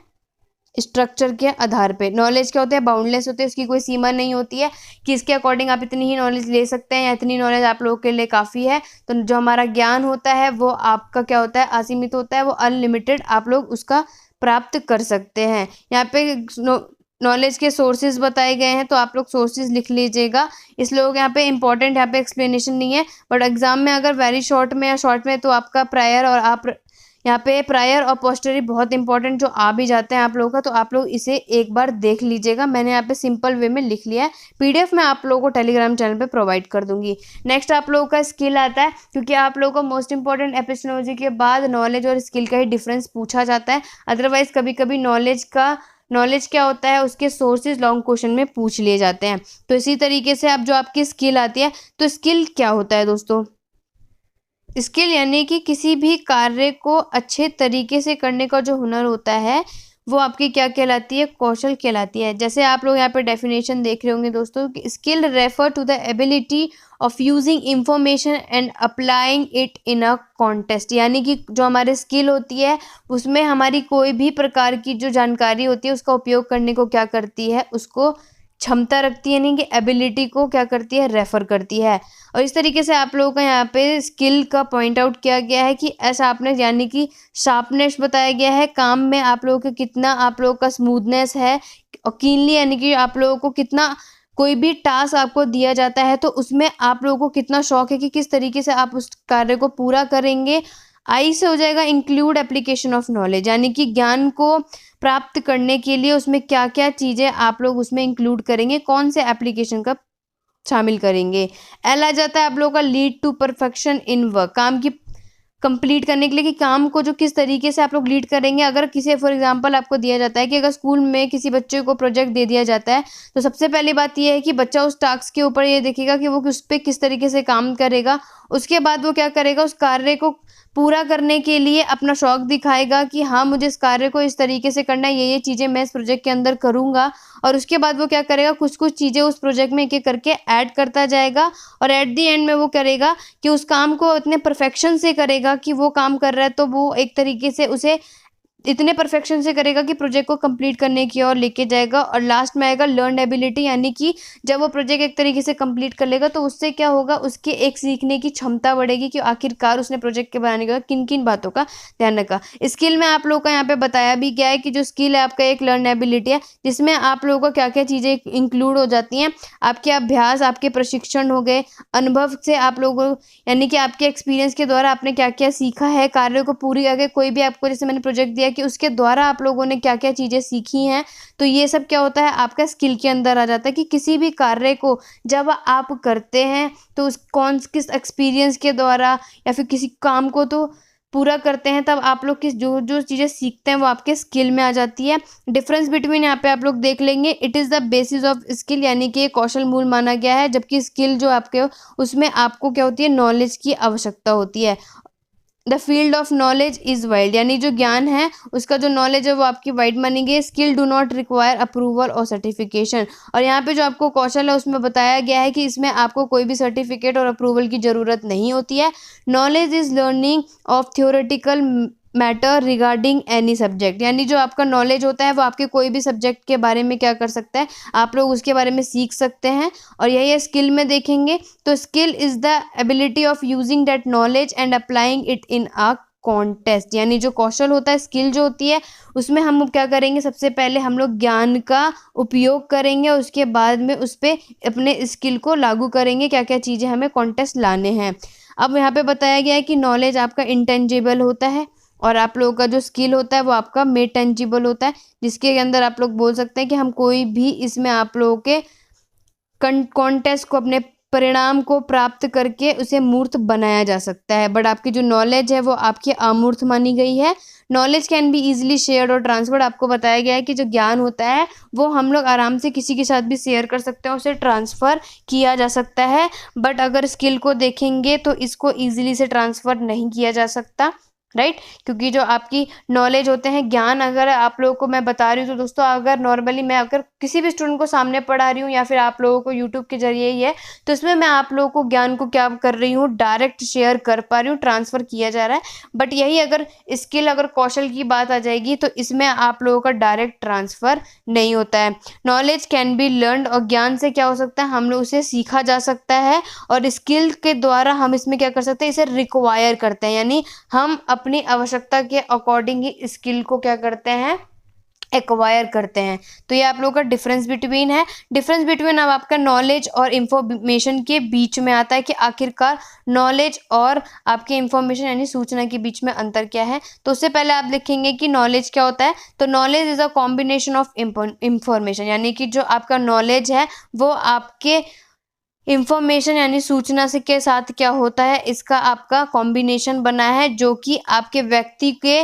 [SPEAKER 1] स्ट्रक्चर के आधार पे। नॉलेज क्या होते हैं, बाउंडलेस होते हैं, उसकी कोई सीमा नहीं होती है कि इसके अकॉर्डिंग आप इतनी ही नॉलेज ले सकते हैं या इतनी नॉलेज आप लोगों के लिए काफ़ी है। तो जो हमारा ज्ञान होता है वो आपका क्या होता है, असीमित होता है, वो अनलिमिटेड आप लोग उसका प्राप्त कर सकते हैं। यहाँ पे नॉलेज के सोर्सेज बताए गए हैं, तो आप लोग सोर्सेज लिख लीजिएगा। इस लोग यहाँ पे इंपॉर्टेंट, यहाँ पे एक्सप्लेनेशन नहीं है, बट एग्जाम में अगर वेरी शॉर्ट में या शॉर्ट में, तो आपका प्रायर और आप यहाँ पे प्रायर और पोस्टरी बहुत इंपॉर्टेंट जो आ भी जाते हैं आप लोगों का, तो आप लोग इसे एक बार देख लीजिएगा। मैंने यहाँ पे सिंपल वे में लिख लिया है, पीडीएफ में आप लोगों को टेलीग्राम चैनल पे प्रोवाइड कर दूंगी। नेक्स्ट आप लोगों का स्किल आता है, क्योंकि आप लोगों को मोस्ट इंपॉर्टेंट एपिस्टेमोलॉजी के बाद नॉलेज और स्किल का ही डिफरेंस पूछा जाता है। अदरवाइज कभी कभी नॉलेज क्या होता है, उसके सोर्सेज लॉन्ग क्वेश्चन में पूछ लिए जाते हैं। तो इसी तरीके से अब जो आपकी स्किल आती है, तो स्किल क्या होता है दोस्तों, स्किल यानी कि किसी भी कार्य को अच्छे तरीके से करने का जो हुनर होता है, वो आपकी क्या कहलाती है, कौशल कहलाती है। जैसे आप लोग यहाँ पे डेफिनेशन देख रहे होंगे दोस्तों, कि skill refer to the ability of using information and applying it in a contest. यानी कि जो हमारी स्किल होती है उसमें हमारी कोई भी प्रकार की जो जानकारी होती है उसका उपयोग करने को क्या करती है, उसको क्षमता रखती है, यानी कि एबिलिटी को क्या करती है, रेफर करती है। और इस तरीके से आप लोगों का यहाँ पे स्किल का पॉइंट आउट किया गया है कि शार्पनेस, यानी कि शार्पनेस बताया गया है, काम में आप लोगों के कितना आप लोगों का स्मूथनेस है, और कीनली यानी कि आप लोगों को कितना, कोई भी टास्क आपको दिया जाता है तो उसमें आप लोगों को कितना शौक है कि किस तरीके से आप उस कार्य को पूरा करेंगे। आई से हो जाएगा इंक्लूड एप्लीकेशन ऑफ नॉलेज, यानी कि ज्ञान को प्राप्त करने के लिए उसमें क्या क्या चीज़ें आप लोग उसमें इंक्लूड करेंगे, कौन से एप्लीकेशन का शामिल करेंगे। एल आ जाता है आप लोगों का lead to perfection in work, काम की कंप्लीट करने के लिए कि काम को जो किस तरीके से आप लोग लीड करेंगे। अगर किसी फॉर एग्जांपल आपको दिया जाता है कि अगर स्कूल में किसी बच्चे को प्रोजेक्ट दे दिया जाता है, तो सबसे पहली बात ये है कि बच्चा उस टास्क के ऊपर ये देखेगा कि वो उस पे किस तरीके से काम करेगा। उसके बाद वो क्या करेगा, उस कार्य को पूरा करने के लिए अपना शौक दिखाएगा कि हाँ, मुझे इस कार्य को इस तरीके से करना है, ये चीज़ें मैं इस प्रोजेक्ट के अंदर करूँगा। और उसके बाद वो क्या करेगा, कुछ-कुछ चीज़ें उस प्रोजेक्ट में एक-एक करके ऐड करता जाएगा और एट द एंड में वो करेगा कि उस काम को इतने परफेक्शन से करेगा कि वो काम कर रहा है तो वो एक तरीके से उसे इतने परफेक्शन से करेगा कि प्रोजेक्ट को कंप्लीट करने की ओर लेके जाएगा। और लास्ट में आएगा लर्न एबिलिटी, यानी कि जब वो प्रोजेक्ट एक तरीके से कंप्लीट कर लेगा तो उससे क्या होगा, उसके एक सीखने की क्षमता बढ़ेगी कि आखिरकार उसने प्रोजेक्ट के बनाने के बाद किन किन बातों का ध्यान रखा। स्किल में आप लोगों का यहाँ पे बताया भी गया है कि जो स्किल है आपका एक लर्न एबिलिटी है, जिसमें आप लोगों को क्या क्या चीज़ें इंक्लूड हो जाती हैं। आपके अभ्यास, आपके प्रशिक्षण हो गए, अनुभव से आप लोगों यानी कि आपके एक्सपीरियंस के द्वारा आपने क्या क्या सीखा है, कार्यों को पूरी करके कोई भी आपको जैसे मैंने प्रोजेक्ट दिया कि उसके द्वारा आप लोगों ने क्या क्या चीज़ें सीखी हैं, तो ये सब क्या होता है आपका स्किल के अंदर आ जाता है कि किसी भी कार्य को जब आप करते हैं तो उस किस एक्सपीरियंस के द्वारा या फिर किसी काम को तो पूरा करते हैं, तब आप लोग किस जो जो चीज़ें सीखते हैं वो आपके स्किल में आ जाती है। डिफरेंस बिटवीन यहाँ पे आप लोग देख लेंगे, it is the basis of skill, यानी कि कौशल मूल माना गया है, जबकि स्किल जो आपके उसमें आपको क्या होती है, नॉलेज की आवश्यकता होती है। The field of knowledge is wide, यानी जो ज्ञान है उसका जो नॉलेज है वो आपकी वाइड मानेंगे। Skill do not require approval और सर्टिफिकेशन, और यहाँ पे जो आपको कौशल है उसमें बताया गया है कि इसमें आपको कोई भी सर्टिफिकेट और अप्रूवल की ज़रूरत नहीं होती है। Knowledge is learning of theoretical matter regarding any subject, यानी जो आपका नॉलेज होता है वो आपके कोई भी सब्जेक्ट के बारे में क्या कर सकता है, आप लोग उसके बारे में सीख सकते हैं। और यही है स्किल में देखेंगे तो skill is the ability of using that knowledge and applying it in a contest, यानी जो कौशल होता है, स्किल जो होती है उसमें हम क्या करेंगे, सबसे पहले हम लोग ज्ञान का उपयोग करेंगे और उसके बाद में उस पर अपने स्किल को लागू करेंगे, क्या क्या चीज़ें हमें कॉन्टेस्ट लाने हैं। अब यहाँ पे बताया गया है कि नॉलेज आपका इंटेंजिबल होता है और आप लोगों का जो स्किल होता है वो आपका मेड टेंजिबल होता है, जिसके अंदर आप लोग बोल सकते हैं कि हम कोई भी इसमें आप लोगों के कॉन्टेस्ट को, अपने परिणाम को प्राप्त करके उसे मूर्त बनाया जा सकता है। बट आपकी जो नॉलेज है वो आपकी अमूर्त मानी गई है। Knowledge can be easily shared और ट्रांसफर्ड, आपको बताया गया है कि जो ज्ञान होता है वो हम लोग आराम से किसी के साथ भी शेयर कर सकते हैं, उसे ट्रांसफ़र किया जा सकता है। बट अगर स्किल को देखेंगे तो इसको ईजिली से ट्रांसफ़र नहीं किया जा सकता, राइट। क्योंकि जो आपकी नॉलेज होते हैं, ज्ञान अगर आप लोगों को मैं बता रही हूँ तो दोस्तों, अगर नॉर्मली मैं अगर किसी भी स्टूडेंट को सामने पढ़ा रही हूँ या फिर आप लोगों को यूट्यूब के जरिए ही है, तो इसमें मैं आप लोगों को ज्ञान को क्या कर रही हूँ, डायरेक्ट शेयर कर पा रही हूँ, ट्रांसफ़र किया जा रहा है। बट यही अगर स्किल, अगर कौशल की बात आ जाएगी तो इसमें आप लोगों का डायरेक्ट ट्रांसफ़र नहीं होता है। नॉलेज कैन बी लर्नड, और ज्ञान से क्या हो सकता है, हम लोग उसे सीखा जा सकता है। और स्किल के द्वारा हम इसमें क्या कर सकते हैं, इसे रिक्वायर करते हैं, यानी हम अपनी आवश्यकता के अकॉर्डिंग ही स्किल को क्या करते हैं, एक्वायर करते हैं। तो ये आप लोगों का डिफरेंस बिटवीन है। डिफरेंस बिटवीन अब आपका नॉलेज और इंफॉर्मेशन के बीच में आता है कि आखिरकार नॉलेज और आपके इंफॉर्मेशन यानी सूचना के बीच में अंतर क्या है। तो उससे पहले आप लिखेंगे कि नॉलेज क्या होता है। तो knowledge is a combination of information, यानी कि जो आपका नॉलेज है वो आपके इंफॉर्मेशन यानी सूचना से के साथ क्या होता है, इसका आपका कॉम्बिनेशन बना है, जो कि आपके व्यक्ति के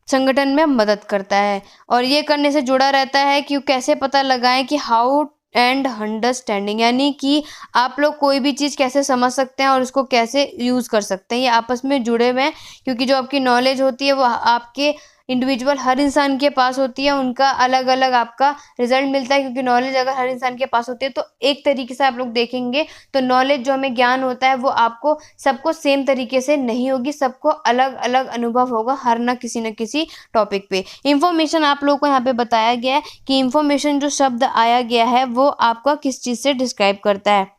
[SPEAKER 1] संगठन में मदद करता है। और ये करने से जुड़ा रहता है कि कैसे पता लगाएं कि हाउ एंड अंडरस्टैंडिंग, यानी कि आप लोग कोई भी चीज़ कैसे समझ सकते हैं और उसको कैसे यूज़ कर सकते हैं, ये आपस में जुड़े हुए हैं। क्योंकि जो आपकी नॉलेज होती है वो आपके इंडिविजुअल हर इंसान के पास होती है, उनका अलग अलग आपका रिजल्ट मिलता है। क्योंकि नॉलेज अगर हर इंसान के पास होती है तो एक तरीके से आप लोग देखेंगे तो नॉलेज जो हमें ज्ञान होता है वो आपको सबको सेम तरीके से नहीं होगी, सबको अलग अलग अनुभव होगा हर न किसी टॉपिक पे। इंफॉर्मेशन आप लोगों को यहाँ पे बताया गया है कि इंफॉर्मेशन जो शब्द आया गया है वो आपका किस चीज़ से डिस्क्राइब करता है।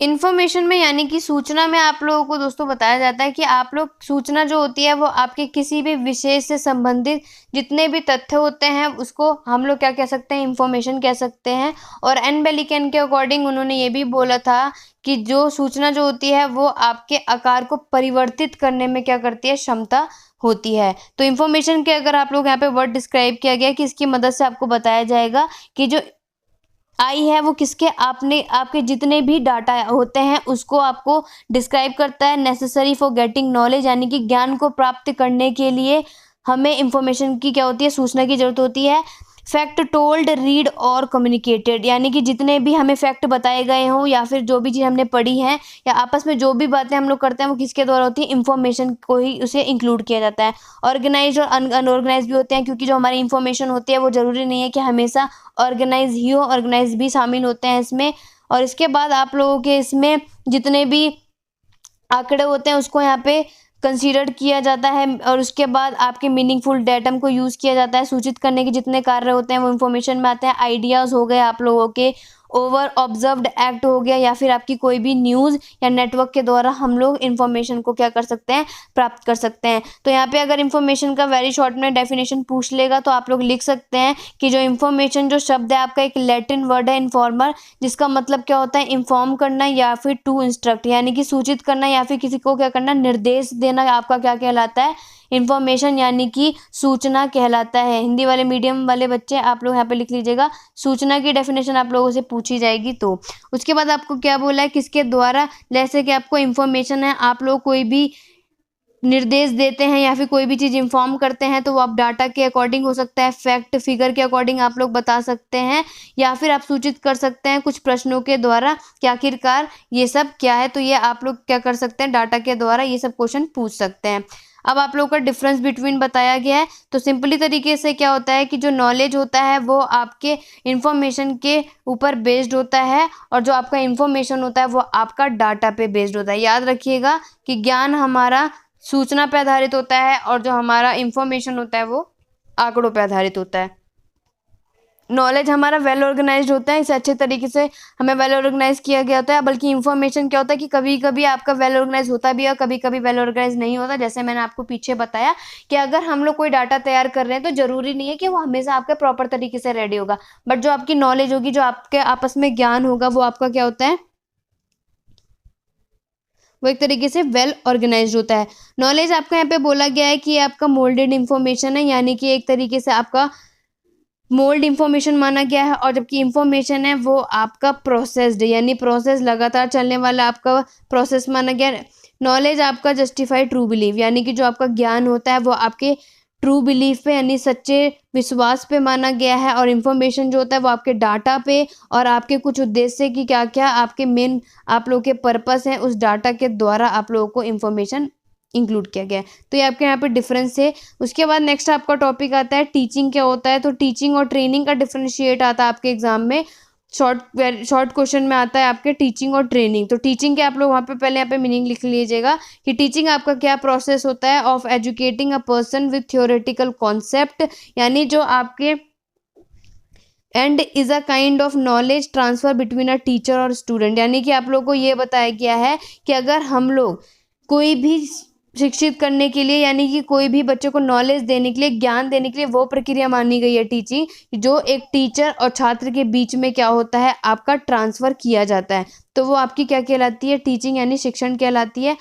[SPEAKER 1] इन्फॉर्मेशन में यानी कि सूचना में आप लोगों को दोस्तों बताया जाता है कि आप लोग सूचना जो होती है वो आपके किसी भी विषय से संबंधित जितने भी तथ्य होते हैं उसको हम लोग क्या कह सकते हैं, इन्फॉर्मेशन कह सकते हैं। और एन बेलिकन के अकॉर्डिंग उन्होंने ये भी बोला था कि जो सूचना जो होती है वो आपके आकार को परिवर्तित करने में क्या करती है, क्षमता होती है। तो इन्फॉर्मेशन के अगर आप लोग यहाँ पे वर्ड डिस्क्राइब किया गया कि इसकी मदद से आपको बताया जाएगा कि जो आई है वो किसके, आपने आपके जितने भी डाटा होते हैं उसको आपको डिस्क्राइब करता है। नेसेसरी फॉर गेटिंग नॉलेज, यानी कि ज्ञान को प्राप्त करने के लिए हमें इंफॉर्मेशन की क्या होती है, सूचना की जरूरत होती है। फैक्ट टोल्ड, रीड और कम्युनिकेटेड, यानी कि जितने भी हमें फैक्ट बताए गए हों या फिर जो भी चीज़ हमने पढ़ी है या आपस में जो भी बातें हम लोग करते हैं वो किसके द्वारा होती है, इंफॉर्मेशन को ही उसे इंक्लूड किया जाता है। ऑर्गेनाइज और अनऑर्गेनाइज भी होते हैं, क्योंकि जो हमारी इंफॉर्मेशन होती है वो ज़रूरी नहीं है कि हमेशा ऑर्गेनाइज ही हो, ऑर्गेनाइज भी शामिल होते हैं इसमें। और इसके बाद आप लोगों के इसमें जितने भी आंकड़े होते हैं उसको यहाँ पे कंसीडर किया जाता है। और उसके बाद आपके मीनिंगफुल डेटम को यूज़ किया जाता है। सूचित करने के जितने कार्य होते हैं वो इन्फॉर्मेशन में आते हैं। आइडियाज़ हो गए आप लोगों के, ओवर ऑब्जर्व्ड एक्ट हो गया, या फिर आपकी कोई भी न्यूज़ या नेटवर्क के द्वारा हम लोग इन्फॉर्मेशन को क्या कर सकते हैं, प्राप्त कर सकते हैं। तो यहाँ पे अगर इन्फॉर्मेशन का वेरी शॉर्ट में डेफिनेशन पूछ लेगा तो आप लोग लिख सकते हैं कि जो इन्फॉर्मेशन, जो शब्द है आपका एक लैटिन वर्ड है इन्फॉर्मर, जिसका मतलब क्या होता है, इन्फॉर्म करना या फिर टू इंस्ट्रक्ट, यानी कि सूचित करना या फिर किसी को क्या करना, निर्देश देना, आपका क्या कहलाता है, इन्फॉर्मेशन यानी कि सूचना कहलाता है। हिंदी वाले मीडियम वाले बच्चे आप लोग यहाँ पे लिख लीजिएगा, सूचना की डेफिनेशन आप लोगों से पूछी जाएगी। तो उसके बाद आपको क्या बोला है, किसके द्वारा, जैसे कि आपको इन्फॉर्मेशन है, आप लोग कोई भी निर्देश देते हैं या फिर कोई भी चीज़ इन्फॉर्म करते हैं तो वो आप डाटा के अकॉर्डिंग हो सकता है, फैक्ट फिगर के अकॉर्डिंग आप लोग बता सकते हैं, या फिर आप सूचित कर सकते हैं कुछ प्रश्नों के द्वारा कि आखिरकार ये सब क्या है। तो ये आप लोग क्या कर सकते हैं, डाटा के द्वारा ये सब क्वेश्चन पूछ सकते हैं। अब आप लोग का डिफरेंस बिटवीन बताया गया है। तो सिंपली तरीके से क्या होता है कि जो नॉलेज होता है वो आपके इंफॉर्मेशन के ऊपर बेस्ड होता है, और जो आपका इंफॉर्मेशन होता है वो आपका डाटा पे बेस्ड होता है। याद रखिएगा कि ज्ञान हमारा सूचना पे आधारित होता है और जो हमारा इंफॉर्मेशन होता है वो आंकड़ों पे आधारित होता है। नॉलेज हमारा वेल ऑर्गेनाइज्ड होता है, इसे अच्छे तरीके से हमें वेल ऑर्गेनाइज किया गया होता है। बल्कि इंफॉर्मेशन क्या होता है कि कभी कभी आपका वेल ऑर्गेनाइज होता भी है, कभी कभी वेल ऑर्गेनाइज नहीं होता। जैसे मैंने आपको पीछे बताया कि अगर हम लोग कोई डाटा तैयार कर रहे हैं तो जरूरी नहीं है कि वो हमेशा आपके प्रॉपर तरीके से रेडी होगा, बट जो आपकी नॉलेज होगी, जो आपके आपस में ज्ञान होगा, वो आपका क्या होता है, वो एक तरीके से वेल ऑर्गेनाइज्ड होता है। नॉलेज आपका यहाँ पे बोला गया है कि आपका मोल्डेड इंफॉर्मेशन है, यानी कि एक तरीके से आपका मोल्ड इंफॉर्मेशन माना गया है। और जबकि इंफॉर्मेशन है वो आपका प्रोसेस्ड, यानी प्रोसेस लगातार चलने वाला आपका प्रोसेस माना गया है। नॉलेज आपका जस्टिफाइड ट्रू बिलीव, यानी कि जो आपका ज्ञान होता है वो आपके ट्रू बिलीफ पे यानी सच्चे विश्वास पे माना गया है। और इन्फॉर्मेशन जो होता है वो आपके डाटा पे और आपके कुछ उद्देश्य की क्या क्या आपके मेन आप लोग के पर्पस हैं उस डाटा के द्वारा आप लोगों को इन्फॉर्मेशन इंक्लूड किया गया है। तो ये आपके यहाँ पे डिफरेंस है। उसके बाद नेक्स्ट आपका टॉपिक आता है टीचिंग क्या होता है। तो टीचिंग और ट्रेनिंग का डिफरेंशिएट आता है आपके एग्जाम में, शॉर्ट क्वेश्चन में आता है आपके टीचिंग और ट्रेनिंग। तो टीचिंग के आप लोग वहाँ पे पहले यहाँ पे मीनिंग लिख लीजिएगा कि टीचिंग आपका क्या प्रोसेस होता है, of educating a person with theoretical concept, यानी जो आपके and is a kind of knowledge transfer between a teacher और स्टूडेंट, यानी कि आप लोग को ये बताया गया है कि अगर हम लोग कोई भी शिक्षित करने के लिए, यानी कि कोई भी बच्चे को नॉलेज देने के लिए, ज्ञान देने के लिए वो प्रक्रिया मानी गई है टीचिंग, जो एक टीचर और छात्र के बीच में क्या होता है आपका ट्रांसफ़र किया जाता है। तो वो आपकी क्या कहलाती है, टीचिंग यानी शिक्षण कहलाती है।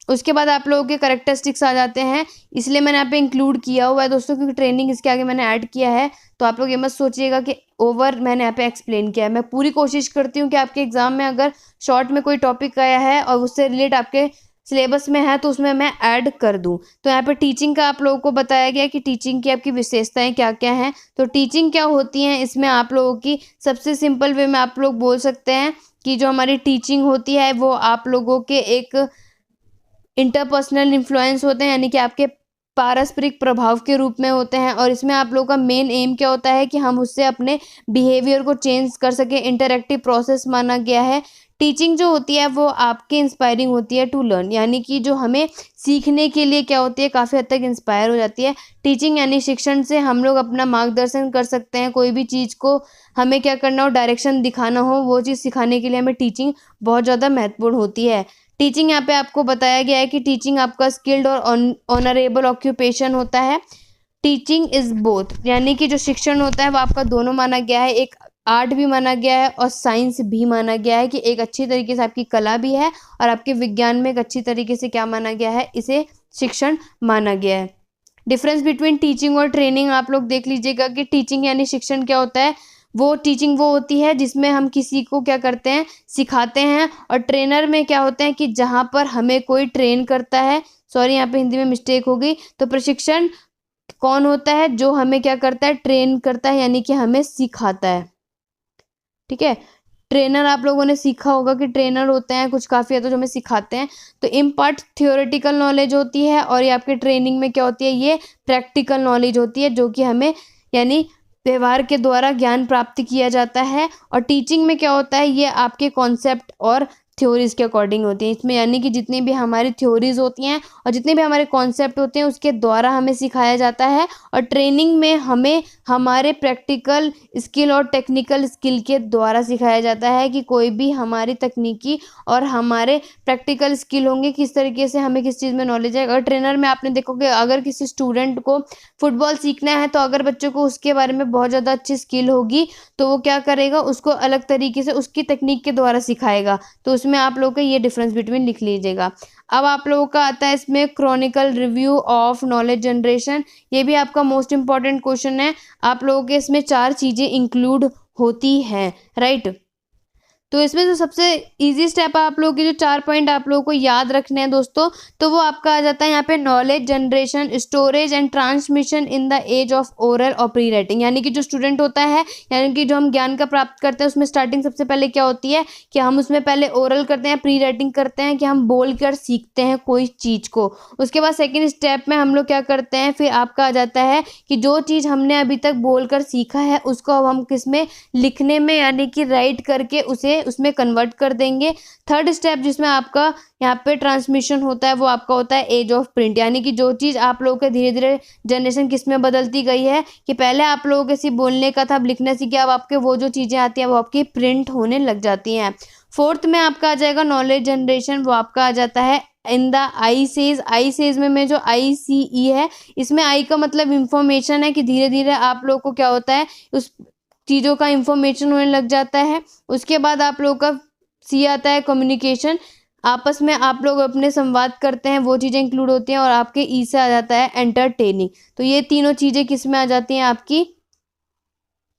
[SPEAKER 1] उसके बाद आप लोगों के करेक्टरिस्टिक्स आ जाते हैं, इसलिए मैंने यहाँ पे इंक्लूड किया हुआ है दोस्तों, क्योंकि ट्रेनिंग इसके आगे मैंने ऐड किया है। तो आप लोग ये मत सोचिएगा कि ओवर मैंने यहाँ पे एक्सप्लेन किया है। मैं पूरी कोशिश करती हूँ कि आपके एग्जाम में अगर शॉर्ट में कोई टॉपिक आया है और उससे रिलेट आपके सिलेबस में है तो उसमें मैं ऐड कर दूं। तो यहाँ पे टीचिंग का आप लोगों को बताया गया कि टीचिंग की आपकी विशेषताएं क्या क्या हैं। तो टीचिंग क्या होती हैं, इसमें आप लोगों की सबसे सिंपल वे में आप लोग बोल सकते हैं कि जो हमारी टीचिंग होती है वो आप लोगों के एक इंटरपर्सनल इन्फ्लुएंस होते हैं, यानी कि आपके पारस्परिक प्रभाव के रूप में होते हैं। और इसमें आप लोगों का मेन एम क्या होता है कि हम उससे अपने बिहेवियर को चेंज कर सकें, इंटरैक्टिव प्रोसेस माना गया है। टीचिंग जो होती है वो आपके इंस्पायरिंग होती है टू लर्न, यानी कि जो हमें सीखने के लिए क्या होती है काफ़ी हद तक इंस्पायर हो जाती है। टीचिंग यानी शिक्षण से हम लोग अपना मार्गदर्शन कर सकते हैं, कोई भी चीज़ को हमें क्या करना हो, डायरेक्शन दिखाना हो, वो चीज़ सिखाने के लिए हमें टीचिंग बहुत ज़्यादा महत्वपूर्ण होती है। टीचिंग यहाँ पे आपको बताया गया है कि टीचिंग आपका स्किल्ड और ऑनरेबल ऑक्यूपेशन होता है। टीचिंग इज बोथ, यानी कि जो शिक्षण होता है वो आपका दोनों माना गया है, एक आर्ट भी माना गया है और साइंस भी माना गया है, कि एक अच्छी तरीके से आपकी कला भी है और आपके विज्ञान में एक अच्छी तरीके से क्या माना गया है, इसे शिक्षण माना गया है। डिफरेंस बिटवीन टीचिंग और ट्रेनिंग आप लोग देख लीजिएगा कि टीचिंग यानी शिक्षण क्या होता है, वो टीचिंग वो होती है जिसमें हम किसी को क्या करते हैं, सिखाते हैं। और ट्रेनर में क्या होते हैं कि जहाँ पर हमें कोई ट्रेन करता है, सॉरी यहाँ पे हिंदी में मिस्टेक हो गई। तो प्रशिक्षण कौन होता है, जो हमें क्या करता है, ट्रेन करता है, यानी कि हमें सिखाता है। ठीक है, ट्रेनर आप लोगों ने सीखा होगा कि ट्रेनर होते हैं कुछ काफ़ी ज़्यादा जो हमें सिखाते हैं। तो इम्पार्ट थियोरेटिकल नॉलेज होती है, और ये आपके ट्रेनिंग में क्या होती है, ये प्रैक्टिकल नॉलेज होती है, जो कि हमें यानी व्यवहार के द्वारा ज्ञान प्राप्त किया जाता है। और टीचिंग में क्या होता है, ये आपके कॉन्सेप्ट और थ्योरीज के अकॉर्डिंग होती है। इसमें यानी कि जितनी भी हमारी थ्योरीज होती हैं और जितने भी हमारे कॉन्सेप्ट होते हैं उसके द्वारा हमें सिखाया जाता है। और ट्रेनिंग में हमें हमारे प्रैक्टिकल स्किल और टेक्निकल स्किल के द्वारा सिखाया जाता है कि कोई भी हमारी तकनीकी और हमारे प्रैक्टिकल स्किल होंगे, किस तरीके से हमें किस चीज़ में नॉलेज है। और ट्रेनर में आपने देखोगे, अगर किसी स्टूडेंट को फुटबॉल सीखना है तो अगर बच्चों को उसके बारे में बहुत ज़्यादा अच्छी स्किल होगी तो वो क्या करेगा, उसको अलग तरीके से उसकी तकनीक के द्वारा सिखाएगा। तो उसमें आप लोगों का ये डिफरेंस बिटवीन लिख लीजिएगा। अब आप लोगों का आता है इसमें Chronicle review of knowledge generation. ये भी आपका मोस्ट इंपॉर्टेंट क्वेश्चन है। आप लोगों के इसमें 4 चीज़ें इंक्लूड होती हैं, राइट। तो इसमें जो सबसे इजी स्टेप है, आप लोगों के जो 4 पॉइंट आप लोगों को याद रखने हैं दोस्तों, तो वो आपका आ जाता है यहाँ पे knowledge generation, storage and transmission in the age of oral और प्री राइटिंग। यानी कि जो स्टूडेंट होता है, यानी कि जो हम ज्ञान का प्राप्त करते हैं, उसमें स्टार्टिंग सबसे पहले क्या होती है कि हम उसमें पहले ओरल करते हैं, प्री राइटिंग करते हैं, कि हम बोल कर सीखते हैं कोई चीज़ को। उसके बाद सेकेंड स्टेप में हम लोग क्या करते हैं, फिर आपका आ जाता है कि जो चीज़ हमने अभी तक बोल कर सीखा है उसको अब हम किस में, लिखने में, यानी कि राइट करके उसे उसमें कन्वर्ट कर देंगे। थर्ड स्टेप जिसमें आपका यहाँ पे ट्रांसमिशन होता है, वो आपका होता है एज ऑफ प्रिंट। यानी कि जो चीज़ आप लोगों के धीरे धीरे जनरेशन किस में बदलती गई है कि पहले आप लोगों के सिर्फ बोलने का था, अब लिखने सीखे, अब आपके वो जो चीज़ें आती हैं वो आपकी प्रिंट होने लग जाती हैं। फोर्थ में आपका आ जाएगा नॉलेज जनरेशन, वो आपका आ जाता है in the I says. I says में जो ICE है, इसमें आई का मतलब इंफॉर्मेशन है कि धीरे धीरे आप लोग को क्या होता है, उस चीज़ों का इंफॉर्मेशन होने लग जाता है। उसके बाद आप लोगों का C आता है कम्युनिकेशन, आपस में आप लोग अपने संवाद करते हैं, वो चीज़ें इंक्लूड होती हैं। और आपके E से आ जाता है एंटरटेनिंग। तो ये तीनों चीज़ें किस में आ जाती हैं, आपकी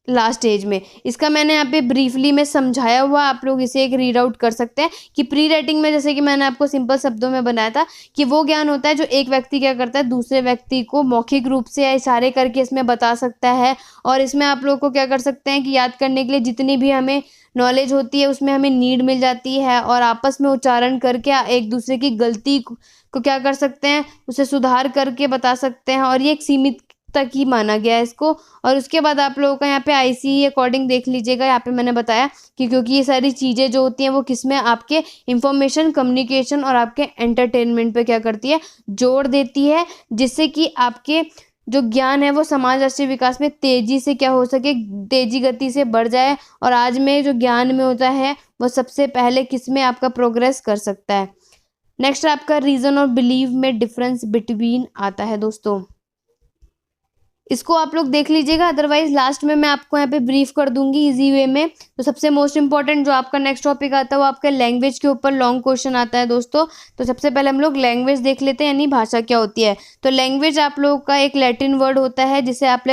[SPEAKER 1] लास्ट स्टेज में। इसका मैंने यहाँ पे ब्रीफली में समझाया हुआ, आप लोग इसे एक रीड आउट कर सकते हैं कि प्री राइटिंग में, जैसे कि मैंने आपको सिंपल शब्दों में बनाया था, कि वो ज्ञान होता है जो एक व्यक्ति क्या करता है, दूसरे व्यक्ति को मौखिक रूप से या इशारे करके इसमें बता सकता है। और इसमें आप लोग को क्या कर सकते हैं कि याद करने के लिए जितनी भी हमें नॉलेज होती है उसमें हमें नीड मिल जाती है, और आपस में उच्चारण करके एक दूसरे की गलती को क्या कर सकते हैं, उसे सुधार करके बता सकते हैं। और ये एक सीमित तक ही माना गया है इसको। और उसके बाद आप लोगों का यहाँ पे ICE अकॉर्डिंग देख लीजिएगा। यहाँ पे मैंने बताया कि क्योंकि ये सारी चीज़ें जो होती हैं वो किस में, आपके इंफॉर्मेशन, कम्युनिकेशन और आपके एंटरटेनमेंट पे क्या करती है, जोड़ देती है, जिससे कि आपके जो ज्ञान है वो समाज राष्ट्रीय विकास में तेजी से क्या हो सके, तेजी गति से बढ़ जाए। और आज में जो ज्ञान में होता है वो सबसे पहले किस में आपका प्रोग्रेस कर सकता है। नेक्स्ट आपका रीज़न और बिलीव में डिफरेंस बिटवीन आता है दोस्तों, इसको आप लोग देख लीजिएगा, अदरवाइज लास्ट में मैं आपको यहाँ पे ब्रीफ कर दूंगी इजी वे में। तो सबसे मोस्ट इंपॉर्टेंट जो आपका नेक्स्ट टॉपिक आता है वो आपका लैंग्वेज के ऊपर लॉन्ग क्वेश्चन आता है दोस्तों। तो सबसे पहले हम लोग लैंग्वेज देख लेते हैं, यानी भाषा क्या होती है। तो लैंग्वेज आप लोगों का एक लैटिन वर्ड होता है जिसे आप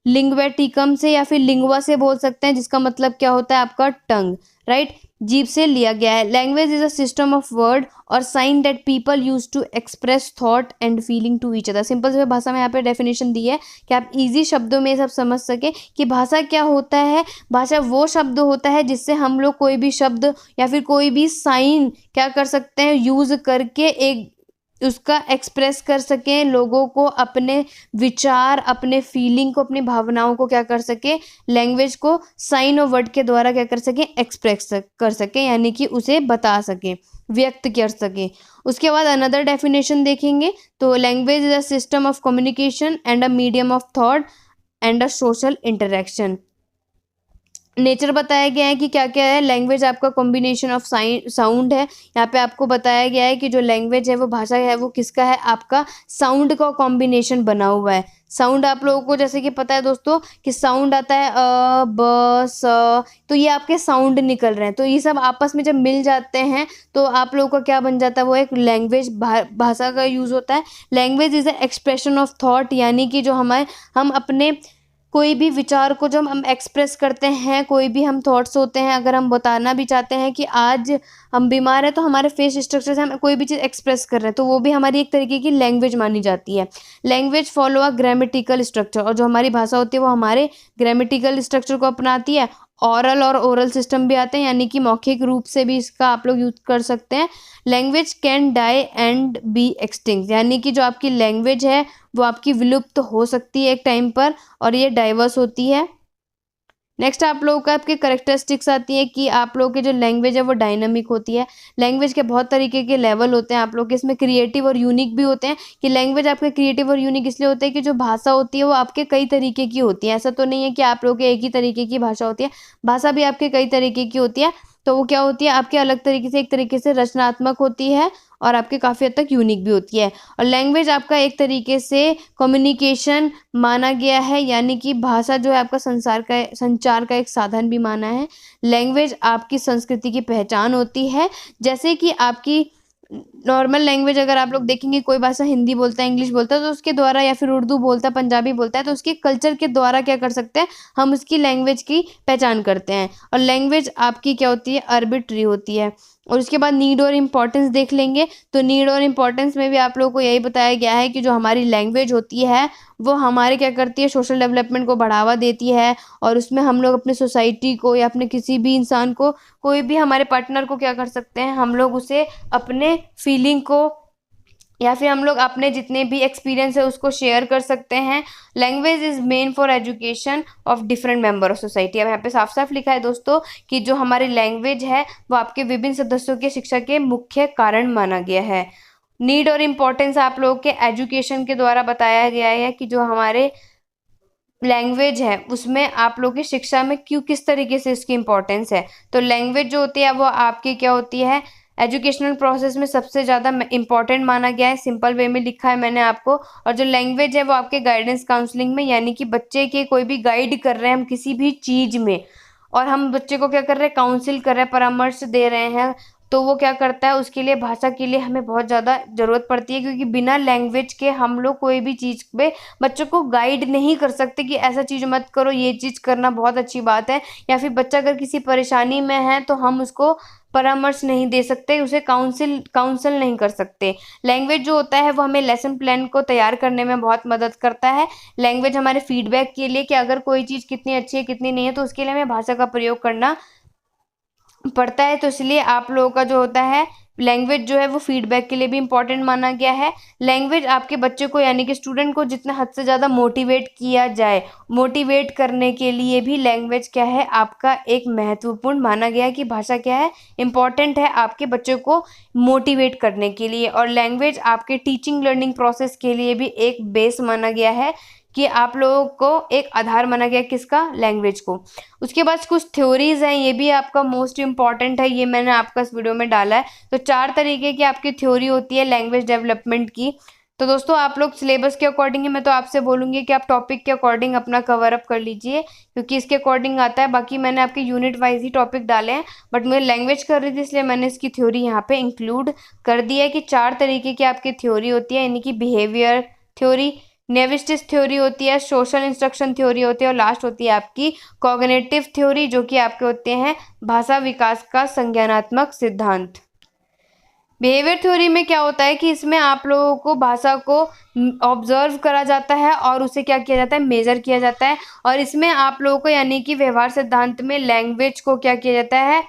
[SPEAKER 1] लिंग्वेटिकम से या फिर लिंगवा से बोल सकते हैं, जिसका मतलब क्या होता है, आपका टंग, राइट, जीभ से लिया गया है। Language is a system of word और sign that people use to express thought and feeling to each other. Simple से भाषा में यहाँ पे डेफिनेशन दी है कि आप इजी शब्दों में सब समझ सके कि भाषा क्या होता है। भाषा वो शब्द होता है जिससे हम लोग कोई भी शब्द या फिर कोई भी साइन क्या कर सकते हैं, यूज करके एक उसका एक्सप्रेस कर सकें, लोगों को अपने विचार, अपने फीलिंग को, अपनी भावनाओं को क्या कर सके, लैंग्वेज को साइन और वर्ड के द्वारा क्या कर सकें, एक्सप्रेस कर सकें, यानी कि उसे बता सकें, व्यक्त कर सकें। उसके बाद अनदर डेफिनेशन देखेंगे। तो language is a system of communication and a medium of thought and a social interaction. Nature बताया गया है कि क्या क्या है, लैंग्वेज आपका कॉम्बिनेशन ऑफ साउंड है। यहाँ पे आपको बताया गया है कि जो लैंग्वेज है वो भाषा है वो किसका है, आपका साउंड का कॉम्बिनेशन बना हुआ है। साउंड आप लोगों को जैसे कि पता है दोस्तों कि साउंड आता है अ ब स, तो ये आपके साउंड निकल रहे हैं, तो ये सब आपस में जब मिल जाते हैं तो आप लोगों का क्या बन जाता है, वो एक लैंग्वेज, भाषा का यूज़ होता है। Language is a expression of thought, यानी कि जो हम अपने कोई भी विचार को जब हम एक्सप्रेस करते हैं, कोई भी हम थॉट्स होते हैं, अगर हम बताना भी चाहते हैं कि आज हम बीमार हैं, तो हमारे फेस स्ट्रक्चर से हम कोई भी चीज़ एक्सप्रेस कर रहे हैं, तो वो भी हमारी एक तरीके की लैंग्वेज मानी जाती है। Language follow a grammatical structure, और जो हमारी भाषा होती है वो हमारे ग्रामेटिकल स्ट्रक्चर को अपनाती है। ऑरल और ओरल सिस्टम भी आते हैं, यानी कि मौखिक रूप से भी इसका आप लोग यूज कर सकते हैं। Language can die and be extinct, यानी कि जो आपकी लैंग्वेज है वो आपकी विलुप्त हो सकती है एक टाइम पर, और ये डाइवर्स होती है। नेक्स्ट आप लोगों का आपके करेक्टरिस्टिक्स आती है कि आप लोगों की जो लैंग्वेज है वो डायनामिक होती है। लैंग्वेज के बहुत तरीके के लेवल होते हैं आप लोग के, इसमें क्रिएटिव और यूनिक भी होते हैं। कि लैंग्वेज आपके क्रिएटिव और यूनिक इसलिए होते हैं कि जो भाषा होती है वो आपके कई तरीके की होती है। ऐसा तो नहीं है कि आप लोगों के एक ही तरीके की भाषा होती है, भाषा भी आपके कई तरीके की होती है। तो वो क्या होती है, आपके अलग तरीके से, एक तरीके से रचनात्मक होती है, और आपके काफ़ी हद तक यूनिक भी होती है। और लैंग्वेज आपका एक तरीके से कम्युनिकेशन माना गया है, यानी कि भाषा जो है आपका संचार का एक साधन भी माना है। लैंग्वेज आपकी संस्कृति की पहचान होती है। जैसे कि आपकी नॉर्मल लैंग्वेज अगर आप लोग देखेंगे, कोई भाषा हिंदी बोलता है, इंग्लिश बोलता है, तो उसके द्वारा, या फिर उर्दू बोलता है, पंजाबी बोलता है, तो उसके कल्चर के द्वारा क्या कर सकते हैं, हम उसकी लैंग्वेज की पहचान करते हैं। और लैंग्वेज आपकी क्या होती है, आर्बिट्री होती है। और उसके बाद नीड और इम्पोर्टेंस देख लेंगे, तो नीड और इम्पोर्टेंस में भी आप लोगों को यही बताया गया है कि जो हमारी लैंग्वेज होती है वो हमारे क्या करती है, सोशल डेवलपमेंट को बढ़ावा देती है। और उसमें हम लोग अपने सोसाइटी को, या अपने किसी भी इंसान को, कोई भी हमारे पार्टनर को क्या कर सकते हैं, हम लोग उसे अपने फीलिंग को, या फिर हम लोग अपने जितने भी एक्सपीरियंस है उसको शेयर कर सकते हैं। Language is main for education of different member of society. अब यहाँ पे साफ साफ लिखा है दोस्तों कि जो हमारी लैंग्वेज है वो आपके विभिन्न सदस्यों के शिक्षा के मुख्य कारण माना गया है। नीड और इम्पोर्टेंस आप लोगों के एजुकेशन के द्वारा बताया गया है कि जो हमारे लैंग्वेज है उसमें आप लोगों की शिक्षा में क्यों, किस तरीके से इसकी इंपॉर्टेंस है। तो लैंग्वेज जो होती है वो आपकी क्या होती है, एजुकेशनल प्रोसेस में सबसे ज़्यादा इंपॉर्टेंट माना गया है। सिंपल वे में लिखा है मैंने आपको। और जो लैंग्वेज है वो आपके गाइडेंस काउंसलिंग में, यानी कि बच्चे के कोई भी गाइड कर रहे हैं हम किसी भी चीज़ में, और हम बच्चे को क्या कर रहे हैं, काउंसिल कर रहे हैं, परामर्श दे रहे हैं, तो वो क्या करता है, उसके लिए भाषा के लिए हमें बहुत ज़्यादा ज़रूरत पड़ती है। क्योंकि बिना लैंग्वेज के हम लोग कोई भी चीज़ पे बच्चों को गाइड नहीं कर सकते कि ऐसा चीज़ मत करो, ये चीज़ करना बहुत अच्छी बात है। या फिर बच्चा अगर किसी परेशानी में है तो हम उसको परामर्श नहीं दे सकते, उसे काउंसिल नहीं कर सकते। लैंग्वेज जो होता है वो हमें लेसन प्लान को तैयार करने में बहुत मदद करता है। लैंग्वेज हमारे फीडबैक के लिए, कि अगर कोई चीज़ कितनी अच्छी है कितनी नहीं है, तो उसके लिए हमें भाषा का प्रयोग करना पड़ता है। तो इसलिए आप लोगों का जो होता है लैंग्वेज जो है वो फीडबैक के लिए भी इम्पोर्टेंट माना गया है। लैंग्वेज आपके बच्चे को, यानी कि स्टूडेंट को जितना हद से ज़्यादा मोटिवेट किया जाए, मोटिवेट करने के लिए भी लैंग्वेज क्या है, आपका एक महत्वपूर्ण माना गया है। कि भाषा क्या है, इम्पॉर्टेंट है आपके बच्चे को मोटिवेट करने के लिए। और लैंग्वेज आपके टीचिंग लर्निंग प्रोसेस के लिए भी एक बेस माना गया है, कि आप लोगों को एक आधार माना गया किसका, लैंग्वेज को। उसके बाद कुछ थ्योरीज हैं, ये भी आपका मोस्ट इंपॉर्टेंट है, ये मैंने आपका इस वीडियो में डाला है। तो 4 तरीके की आपकी थ्योरी होती है लैंग्वेज डेवलपमेंट की। तो दोस्तों आप लोग सिलेबस के अकॉर्डिंग ही, मैं तो आपसे बोलूँगी कि आप टॉपिक के अकॉर्डिंग अपना कवर अप कर लीजिए, क्योंकि इसके अकॉर्डिंग आता है। बाकी मैंने आपके यूनिट वाइज ही टॉपिक डाले हैं, बट मैं लैंग्वेज कर रही थी इसलिए मैंने इसकी थ्योरी यहाँ पे इंक्लूड कर दी है। कि 4 तरीके की आपकी थ्योरी होती है, यानी कि बिहेवियर थ्योरी, नेविस्टिस थ्योरी होती है, सोशल इंस्ट्रक्शन थ्योरी होती है, और लास्ट होती है आपकी कॉग्निटिव थ्योरी, जो कि आपके होते हैं भाषा विकास का संज्ञानात्मक सिद्धांत। बिहेवियर थ्योरी में क्या होता है कि इसमें आप लोगों को भाषा को ऑब्जर्व करा जाता है, और उसे क्या किया जाता है, मेजर किया जाता है। और इसमें आप लोगों को, यानी कि व्यवहार सिद्धांत में लैंग्वेज को क्या किया जाता है,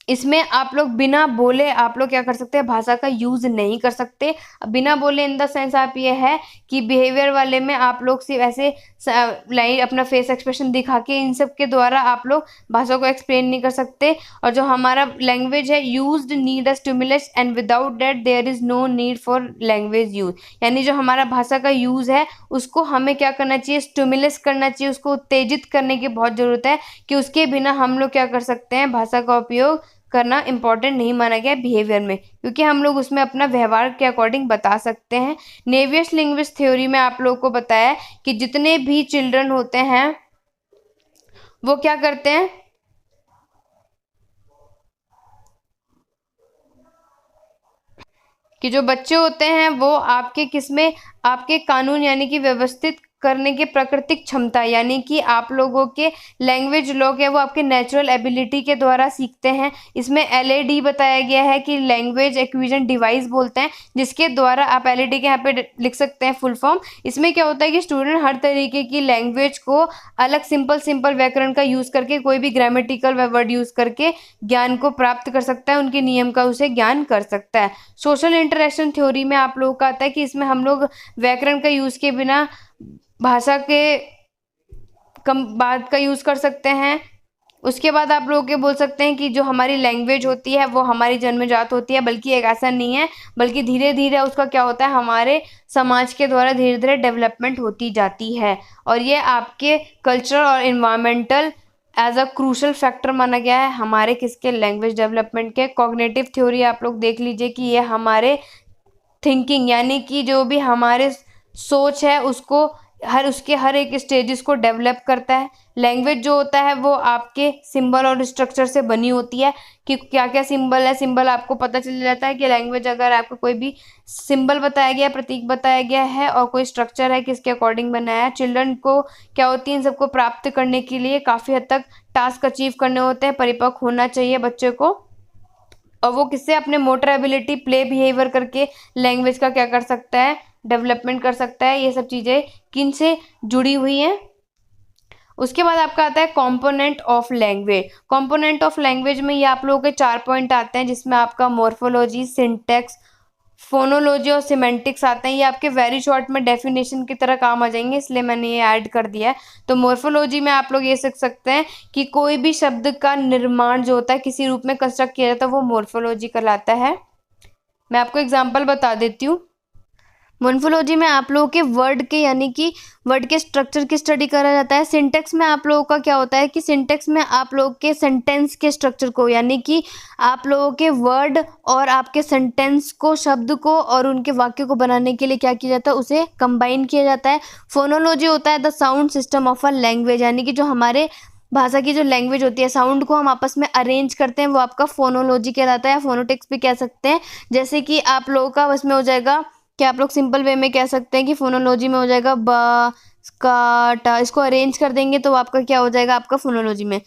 [SPEAKER 1] इसमें आप लोग बिना बोले आप लोग क्या कर सकते हैं, भाषा का यूज़ नहीं कर सकते। बिना बोले इन द सेंस आप ये है कि बिहेवियर वाले में आप लोग सिर्फ ऐसे लाइक अपना फेस एक्सप्रेशन दिखा के, इन सब के द्वारा आप लोग भाषा को एक्सप्लेन नहीं कर सकते। और जो हमारा लैंग्वेज है, used need a stimulus and without that there is no need for language use. यानी जो हमारा भाषा का यूज़ है उसको हमें क्या करना चाहिए, स्टिमुलस करना चाहिए, उसको उत्तेजित करने की बहुत ज़रूरत है। कि उसके बिना हम लोग क्या कर सकते हैं, भाषा का उपयोग करना इम्पॉर्टेंट नहीं माना गया बिहेवियर में, क्योंकि हम लोग उसमें अपना व्यवहार के अकॉर्डिंग बता सकते हैं। नेवियस लिंग्विस्ट थ्योरी में आप लोगों को बताया कि जितने भी चिल्ड्रन होते हैं वो क्या करते हैं, कि जो बच्चे होते हैं वो आपके किस में, आपके कानून यानी कि व्यवस्थित करने की प्राकृतिक क्षमता, यानी कि आप लोगों के लैंग्वेज लोग है वो आपके नेचुरल एबिलिटी के द्वारा सीखते हैं। इसमें LAD बताया गया है कि लैंग्वेज एक्विजिशन डिवाइस बोलते हैं, जिसके द्वारा आप LAD के यहाँ पे लिख सकते हैं फुल फॉर्म। इसमें क्या होता है कि स्टूडेंट हर तरीके की लैंग्वेज को अलग सिंपल व्याकरण का यूज करके, कोई भी ग्रामेटिकल वर्ड यूज करके ज्ञान को प्राप्त कर सकता है, उनके नियम का उसे ज्ञान कर सकता है। सोशल इंटरेक्शन थ्योरी में आप लोगों का आता है कि इसमें हम लोग व्याकरण का यूज के बिना भाषा के बात का यूज कर सकते हैं। उसके बाद आप लोग ये बोल सकते हैं कि जो हमारी लैंग्वेज होती है वो हमारी जन्मजात होती है, बल्कि एक ऐसा नहीं है, बल्कि धीरे धीरे उसका क्या होता है, हमारे समाज के द्वारा धीरे धीरे डेवलपमेंट होती जाती है। और ये आपके कल्चरल और environmental as a crucial factor माना गया है हमारे किसके, लैंग्वेज डेवलपमेंट के। कॉग्निटिव थ्योरी आप लोग देख लीजिए कि ये हमारे थिंकिंग, यानी कि जो भी हमारे सोच है उसको उसके हर एक स्टेजेस को डेवलप करता है। लैंग्वेज जो होता है वो आपके सिंबल और स्ट्रक्चर से बनी होती है कि क्या क्या सिंबल है। सिंबल आपको पता चल जाता है कि लैंग्वेज अगर आपको कोई भी सिंबल बताया गया, प्रतीक बताया गया है और कोई स्ट्रक्चर है किसके अकॉर्डिंग बनाया है। चिल्ड्रन को क्या होती है, इन सबको प्राप्त करने के लिए काफ़ी हद तक टास्क अचीव करने होते हैं, परिपक्व होना चाहिए बच्चे को। और वो किससे, अपने मोटर एबिलिटी, प्ले बिहेवियर करके लैंग्वेज का क्या कर सकता है, डेवलपमेंट कर सकता है। ये सब चीज़ें किन से जुड़ी हुई हैं। उसके बाद आपका आता है component of language. Component of language में ये आप लोगों के 4 पॉइंट आते हैं, जिसमें आपका मॉर्फोलॉजी, सिंटैक्स, फोनोलॉजी और सिमेंटिक्स आते हैं। ये आपके वेरी शॉर्ट में डेफिनेशन की तरह काम आ जाएंगे, इसलिए मैंने ये ऐड कर दिया है। तो मॉर्फोलॉजी में आप लोग ये सीख सकते हैं कि कोई भी शब्द का निर्माण जो होता है, किसी रूप में कंस्ट्रक्ट किया जाता है, वो मॉर्फोलॉजी कहलाता है। मैं आपको एग्जाम्पल बता देती हूँ। मोर्फोलॉजी में आप लोगों के वर्ड के, यानी कि वर्ड के स्ट्रक्चर की स्टडी करा जाता है। सिंटेक्स में आप लोगों का क्या होता है कि सिंटेक्स में आप लोगों के सेंटेंस के स्ट्रक्चर को, यानी कि आप लोगों के वर्ड और आपके सेंटेंस को, शब्द को और उनके वाक्य को बनाने के लिए क्या किया जाता है, उसे कंबाइन किया जाता है। फोनोलॉजी होता है the sound system of a language, यानी कि जो हमारे भाषा की जो लैंग्वेज होती है, साउंड को हम आपस में अरेंज करते हैं, वो आपका फोनोलॉजी कहलाता है, फोनोटिक्स भी कह सकते हैं। जैसे कि आप लोगों का उसमें हो जाएगा कि आप लोग सिंपल वे में कह सकते हैं कि फोनोलॉजी में हो जाएगा बा का टा, इसको अरेंज कर देंगे तो आपका क्या हो जाएगा, आपका फोनोलॉजी में।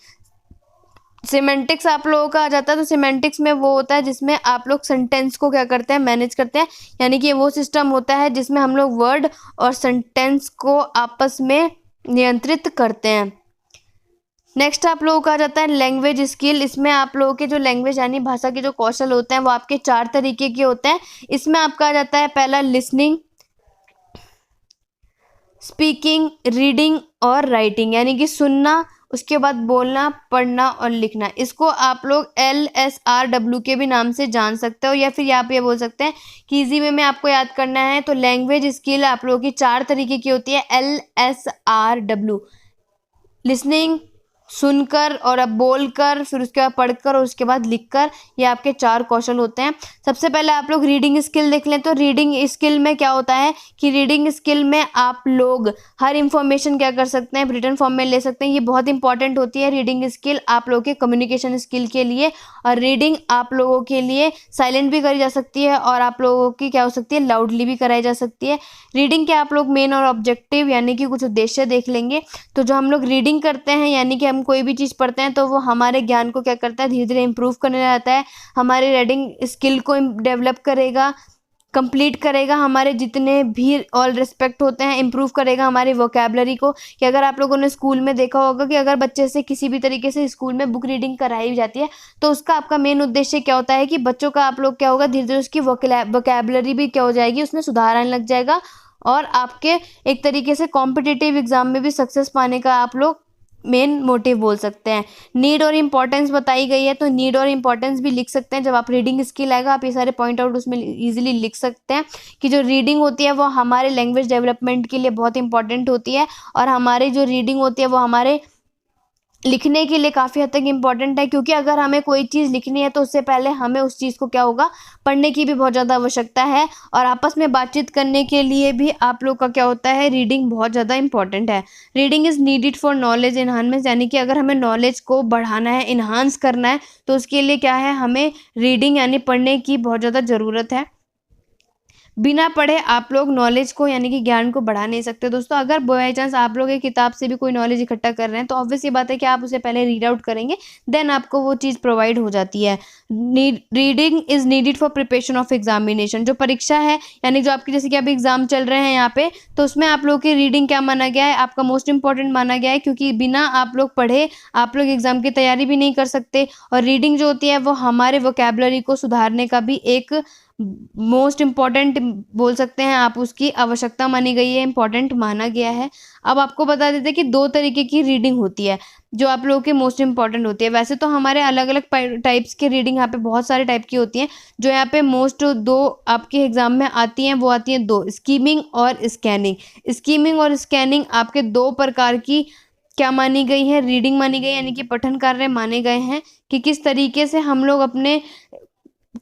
[SPEAKER 1] सिमेंटिक्स आप लोगों का आ जाता है, तो सिमेंटिक्स में वो होता है जिसमें आप लोग सेंटेंस को क्या करते हैं, मैनेज करते हैं, यानी कि वो सिस्टम होता है जिसमें हम लोग वर्ड और सेंटेंस को आपस में नियंत्रित करते हैं। नेक्स्ट आप लोगों का आ जाता है लैंग्वेज स्किल। इसमें आप लोगों के जो लैंग्वेज यानी भाषा के जो कौशल होते हैं वो आपके 4 तरीके के होते हैं। इसमें आपका आ जाता है पहला लिसनिंग, स्पीकिंग, रीडिंग और राइटिंग, यानी कि सुनना, उसके बाद बोलना, पढ़ना और लिखना। इसको आप लोग LSRW के भी नाम से जान सकते हो, या फिर आप ये बोल सकते हैं कि इजी वे में आपको याद करना है तो लैंग्वेज स्किल आप लोगों की 4 तरीके की होती है। LSRW, लिसनिंग, सुनकर और अब बोलकर, फिर उसके बाद पढ़कर और उसके बाद लिखकर, ये आपके 4 कौशल होते हैं। सबसे पहले आप लोग रीडिंग स्किल देख लें। तो रीडिंग स्किल में क्या होता है कि रीडिंग स्किल में आप लोग हर इंफॉर्मेशन क्या कर सकते हैं, रिटन फॉर्म में ले सकते हैं। ये बहुत इंपॉर्टेंट होती है रीडिंग स्किल आप लोगों के कम्युनिकेशन स्किल के लिए। और रीडिंग आप लोगों के लिए साइलेंट भी करी जा सकती है और आप लोगों की क्या हो सकती है, लाउडली भी कराई जा सकती है। रीडिंग के आप लोग मेन और ऑब्जेक्टिव यानी कि कुछ उद्देश्य देख लेंगे। तो जो हम लोग रीडिंग करते हैं, यानी कि हम कोई भी चीज़ पढ़ते हैं, तो वो हमारे ज्ञान को क्या करता है, धीरे धीरे इंप्रूव करने जाता है, हमारे रीडिंग स्किल को डेवलप करेगा, कंप्लीट करेगा, हमारे जितने भी ऑल रिस्पेक्ट होते हैं इंप्रूव करेगा हमारी वोकैबलरी को। कि अगर आप लोगों ने स्कूल में देखा होगा कि अगर बच्चे से किसी भी तरीके से स्कूल में बुक रीडिंग कराई जाती है, तो उसका आपका मेन उद्देश्य क्या होता है कि बच्चों का आप लोग क्या होगा, धीरे धीरे उसकी वोकैबलरी भी क्या हो जाएगी, उसमें सुधार आने लग जाएगा और आपके एक तरीके से कॉम्पिटिटिव एग्जाम में भी सक्सेस पाने का आप लोग मेन मोटिव बोल सकते हैं। नीड और इम्पोर्टेंस बताई गई है, तो नीड और इम्पोर्टेंस भी लिख सकते हैं। जब आप रीडिंग स्किल आएगा आप ये सारे पॉइंट आउट उसमें इजीली लिख सकते हैं कि जो रीडिंग होती है वो हमारे लैंग्वेज डेवलपमेंट के लिए बहुत इंपॉर्टेंट होती है, और हमारी जो रीडिंग होती है वो हमारे लिखने के लिए काफ़ी हद तक इम्पॉर्टेंट है। क्योंकि अगर हमें कोई चीज़ लिखनी है तो उससे पहले हमें उस चीज़ को क्या होगा, पढ़ने की भी बहुत ज़्यादा आवश्यकता है। और आपस में बातचीत करने के लिए भी आप लोग का क्या होता है, रीडिंग बहुत ज़्यादा इंपॉर्टेंट है। Reading is needed for knowledge enhancement, यानी कि अगर हमें नॉलेज को बढ़ाना है, इन्हांस करना है, तो उसके लिए क्या है, हमें रीडिंग यानी पढ़ने की बहुत ज़्यादा ज़रूरत है। बिना पढ़े आप लोग नॉलेज को यानी कि ज्ञान को बढ़ा नहीं सकते दोस्तों। अगर बाई चांस आप लोग एक किताब से भी कोई नॉलेज इकट्ठा कर रहे हैं तो ऑब्वियस ये बात है कि आप उसे पहले रीड आउट करेंगे, देन आपको वो चीज़ प्रोवाइड हो जाती है। Reading is needed for preparation of examination. जो परीक्षा है यानी जो आपकी जैसे कि अभी एग्जाम चल रहे हैं यहाँ पे, तो उसमें आप लोग की रीडिंग क्या माना गया है, आपका मोस्ट इंपॉर्टेंट माना गया है, क्योंकि बिना आप लोग पढ़े आप लोग एग्जाम की तैयारी भी नहीं कर सकते। और रीडिंग जो होती है वो हमारे वोकैबुलरी को सुधारने का भी एक मोस्ट इम्पॉर्टेंट बोल सकते हैं आप, उसकी आवश्यकता मानी गई है, इम्पॉर्टेंट माना गया है। अब आपको बता देते हैं कि 2 तरीके की रीडिंग होती है जो आप लोगों के मोस्ट इंपॉर्टेंट होती है। वैसे तो हमारे अलग अलग टाइप्स की रीडिंग यहाँ पे बहुत सारे टाइप की होती हैं, जो यहाँ पे मोस्ट 2 आपके एग्जाम में आती हैं, वो आती हैं 2, स्कीमिंग और स्कैनिंग। स्कीमिंग और स्कैनिंग आपके 2 प्रकार की क्या मानी गई है, रीडिंग मानी गई, यानी कि पठन कार्य माने गए हैं कि किस तरीके से हम लोग अपने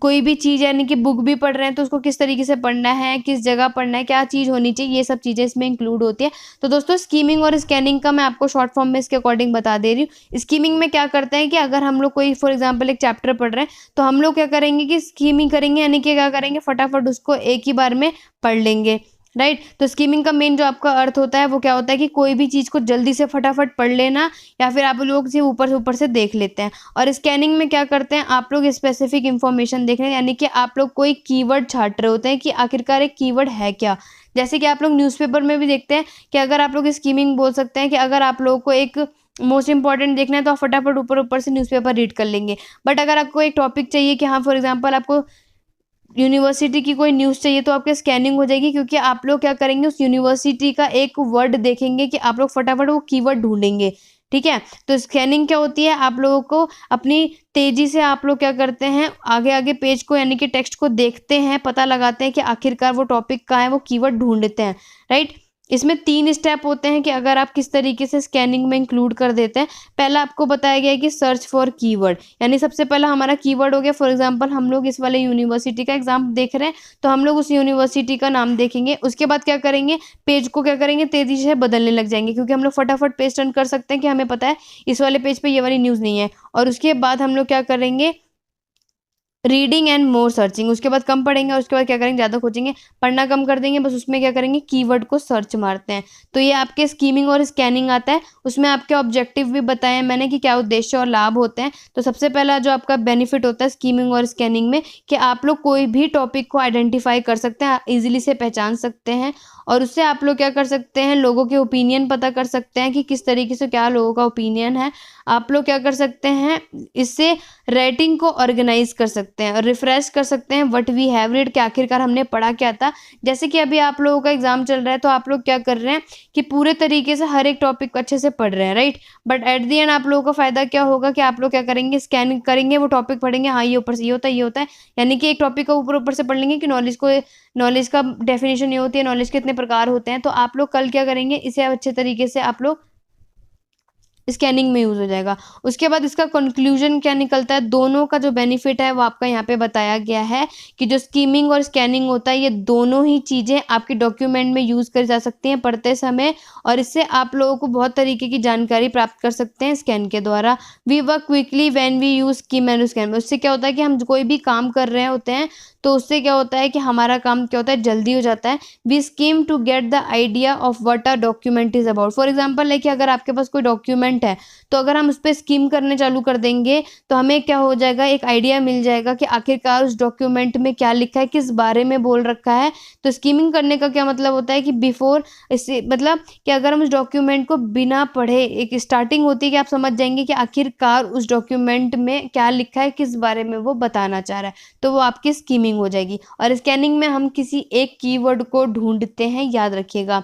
[SPEAKER 1] कोई भी चीज़ यानी कि बुक भी पढ़ रहे हैं तो उसको किस तरीके से पढ़ना है, किस जगह पढ़ना है, क्या चीज़ होनी चाहिए, ये सब चीज़ें इसमें इंक्लूड होती है। तो दोस्तों स्कीमिंग और स्कैनिंग का मैं आपको शॉर्ट फॉर्म में इसके अकॉर्डिंग बता दे रही हूँ। स्कीमिंग में क्या करते हैं कि अगर हम लोग कोई फॉर एग्जाम्पल एक चैप्टर पढ़ रहे हैं तो हम लोग क्या करेंगे कि स्कीमिंग करेंगे, यानी कि क्या करेंगे, फटाफट उसको एक ही बार में पढ़ लेंगे, राइट। तो स्कीमिंग का मेन जो आपका अर्थ होता है वो क्या होता है कि कोई भी चीज़ को जल्दी से फटाफट पढ़ लेना, या फिर आप लोग से ऊपर से देख लेते हैं। और स्कैनिंग में क्या करते हैं, आप लोग स्पेसिफिक इन्फॉर्मेशन देख रहे हैं, यानी कि आप लोग कोई कीवर्ड छाट रहे होते हैं कि आखिरकार एक कीवर्ड है क्या। जैसे कि आप लोग न्यूज़पेपर में भी देखते हैं कि अगर आप लोग स्कीमिंग बोल सकते हैं कि अगर आप लोगों को एक मोस्ट इंपॉर्टेंट देखना है तो आप फटाफट ऊपर से न्यूज़पेपर रीड कर लेंगे। बट अगर आपको एक टॉपिक चाहिए कि हाँ फॉर एग्जाम्पल आपको यूनिवर्सिटी की कोई न्यूज़ चाहिए तो आपकी स्कैनिंग हो जाएगी, क्योंकि आप लोग क्या करेंगे, उस यूनिवर्सिटी का एक वर्ड देखेंगे कि आप लोग फटाफट वो कीवर्ड ढूंढेंगे, ठीक है। तो स्कैनिंग क्या होती है, आप लोगों को अपनी तेज़ी से आप लोग क्या करते हैं, आगे आगे पेज को यानी कि टेक्स्ट को देखते हैं, पता लगाते हैं कि आखिरकार वो टॉपिक कहाँ है, वो कीवर्ड ढूंढते हैं, राइट। इसमें 3 स्टेप होते हैं कि अगर आप किस तरीके से स्कैनिंग में इंक्लूड कर देते हैं। पहला आपको बताया गया है कि सर्च फॉर कीवर्ड, यानी सबसे पहला हमारा कीवर्ड हो गया, फॉर एग्जांपल हम लोग इस वाले यूनिवर्सिटी का एग्जाम देख रहे हैं तो हम लोग उस यूनिवर्सिटी का नाम देखेंगे। उसके बाद क्या करेंगे, पेज को क्या करेंगे, तेज़ी से बदलने लग जाएंगे, क्योंकि हम लोग फटाफट पेज टर्न कर सकते हैं कि हमें पता है इस वाले पेज पर ये वाली न्यूज़ नहीं है। और उसके बाद हम लोग क्या करेंगे, रीडिंग एंड मोर सर्चिंग। उसके बाद कम पढ़ेंगे और उसके बाद क्या करेंगे, ज़्यादा खोजेंगे, पढ़ना कम कर देंगे, बस उसमें क्या करेंगे, कीवर्ड को सर्च मारते हैं। तो ये आपके स्कीमिंग और स्कैनिंग आता है। उसमें आपके ऑब्जेक्टिव भी बताए मैंने कि क्या उद्देश्य और लाभ होते हैं। तो सबसे पहला जो आपका बेनिफिट होता है स्कीमिंग और स्कैनिंग में, कि आप लोग कोई भी टॉपिक को आइडेंटिफाई कर सकते हैं, ईजिली से पहचान सकते हैं, और उससे आप लोग क्या कर सकते हैं, लोगों के ओपिनियन पता कर सकते हैं कि किस तरीके से क्या लोगों का ओपिनियन है। आप लोग क्या कर सकते हैं, इससे राइटिंग को ऑर्गेनाइज कर सकते हैं और रिफ्रेश कर सकते हैं व्हाट वी हैव रीड, कि आखिरकार हमने पढ़ा क्या था। जैसे कि अभी आप लोगों का एग्जाम चल रहा है तो आप लोग क्या कर रहे हैं कि पूरे तरीके से हर एक टॉपिक को अच्छे से पढ़ रहे हैं, right. But at the and आप लोगों का फायदा क्या होगा कि आप लोग क्या करेंगे, स्कैन करेंगे, वो टॉपिक पढ़ेंगे, हाँ ये ऊपर से ये होता है, ये होता है, यानी कि एक टॉपिक को ऊपर से पढ़ लेंगे कि नॉलेज का डेफिनेशन ये होती है, नॉलेज के इतने प्रकार होते हैं। तो आप लोग कल क्या करेंगे, इसे अच्छे तरीके से आप लोग स्कैनिंग में यूज़ हो जाएगा। उसके बाद इसका कंक्लूजन क्या निकलता है, दोनों का जो बेनिफिट है वो आपका यहाँ पे बताया गया है कि जो स्कीमिंग और स्कैनिंग होता है, ये दोनों ही चीज़ें आपके डॉक्यूमेंट में यूज़ करी जा सकती हैं पढ़ते समय, और इससे आप लोगों को बहुत तरीके की जानकारी प्राप्त कर सकते हैं स्कैन के द्वारा। We work quickly when we use skim and scan. उससे क्या होता है कि हम कोई भी काम कर रहे होते हैं तो उससे क्या होता है कि हमारा काम क्या होता है, जल्दी हो जाता है। We skim to get the idea of what a document is about. For example like अगर आपके पास कोई डॉक्यूमेंट है तो अगर हम उस पर स्कीम करने चालू कर देंगे तो हमें क्या हो जाएगा, एक आइडिया मिल जाएगा कि आखिरकार उस डॉक्यूमेंट में क्या लिखा है, किस बारे में बोल रखा है। तो स्कीमिंग करने का क्या मतलब होता है कि बिफोर इससे मतलब कि अगर हम उस डॉक्यूमेंट को बिना पढ़े, एक स्टार्टिंग होती है कि आप समझ जाएंगे कि आखिरकार उस डॉक्यूमेंट में क्या लिखा है, किस बारे में वो बताना चाह रहा है, तो वो आपकी स्कीमिंग हो जाएगी। और स्कैनिंग में हम किसी एक कीवर्ड को ढूंढते हैं, याद रखिएगा।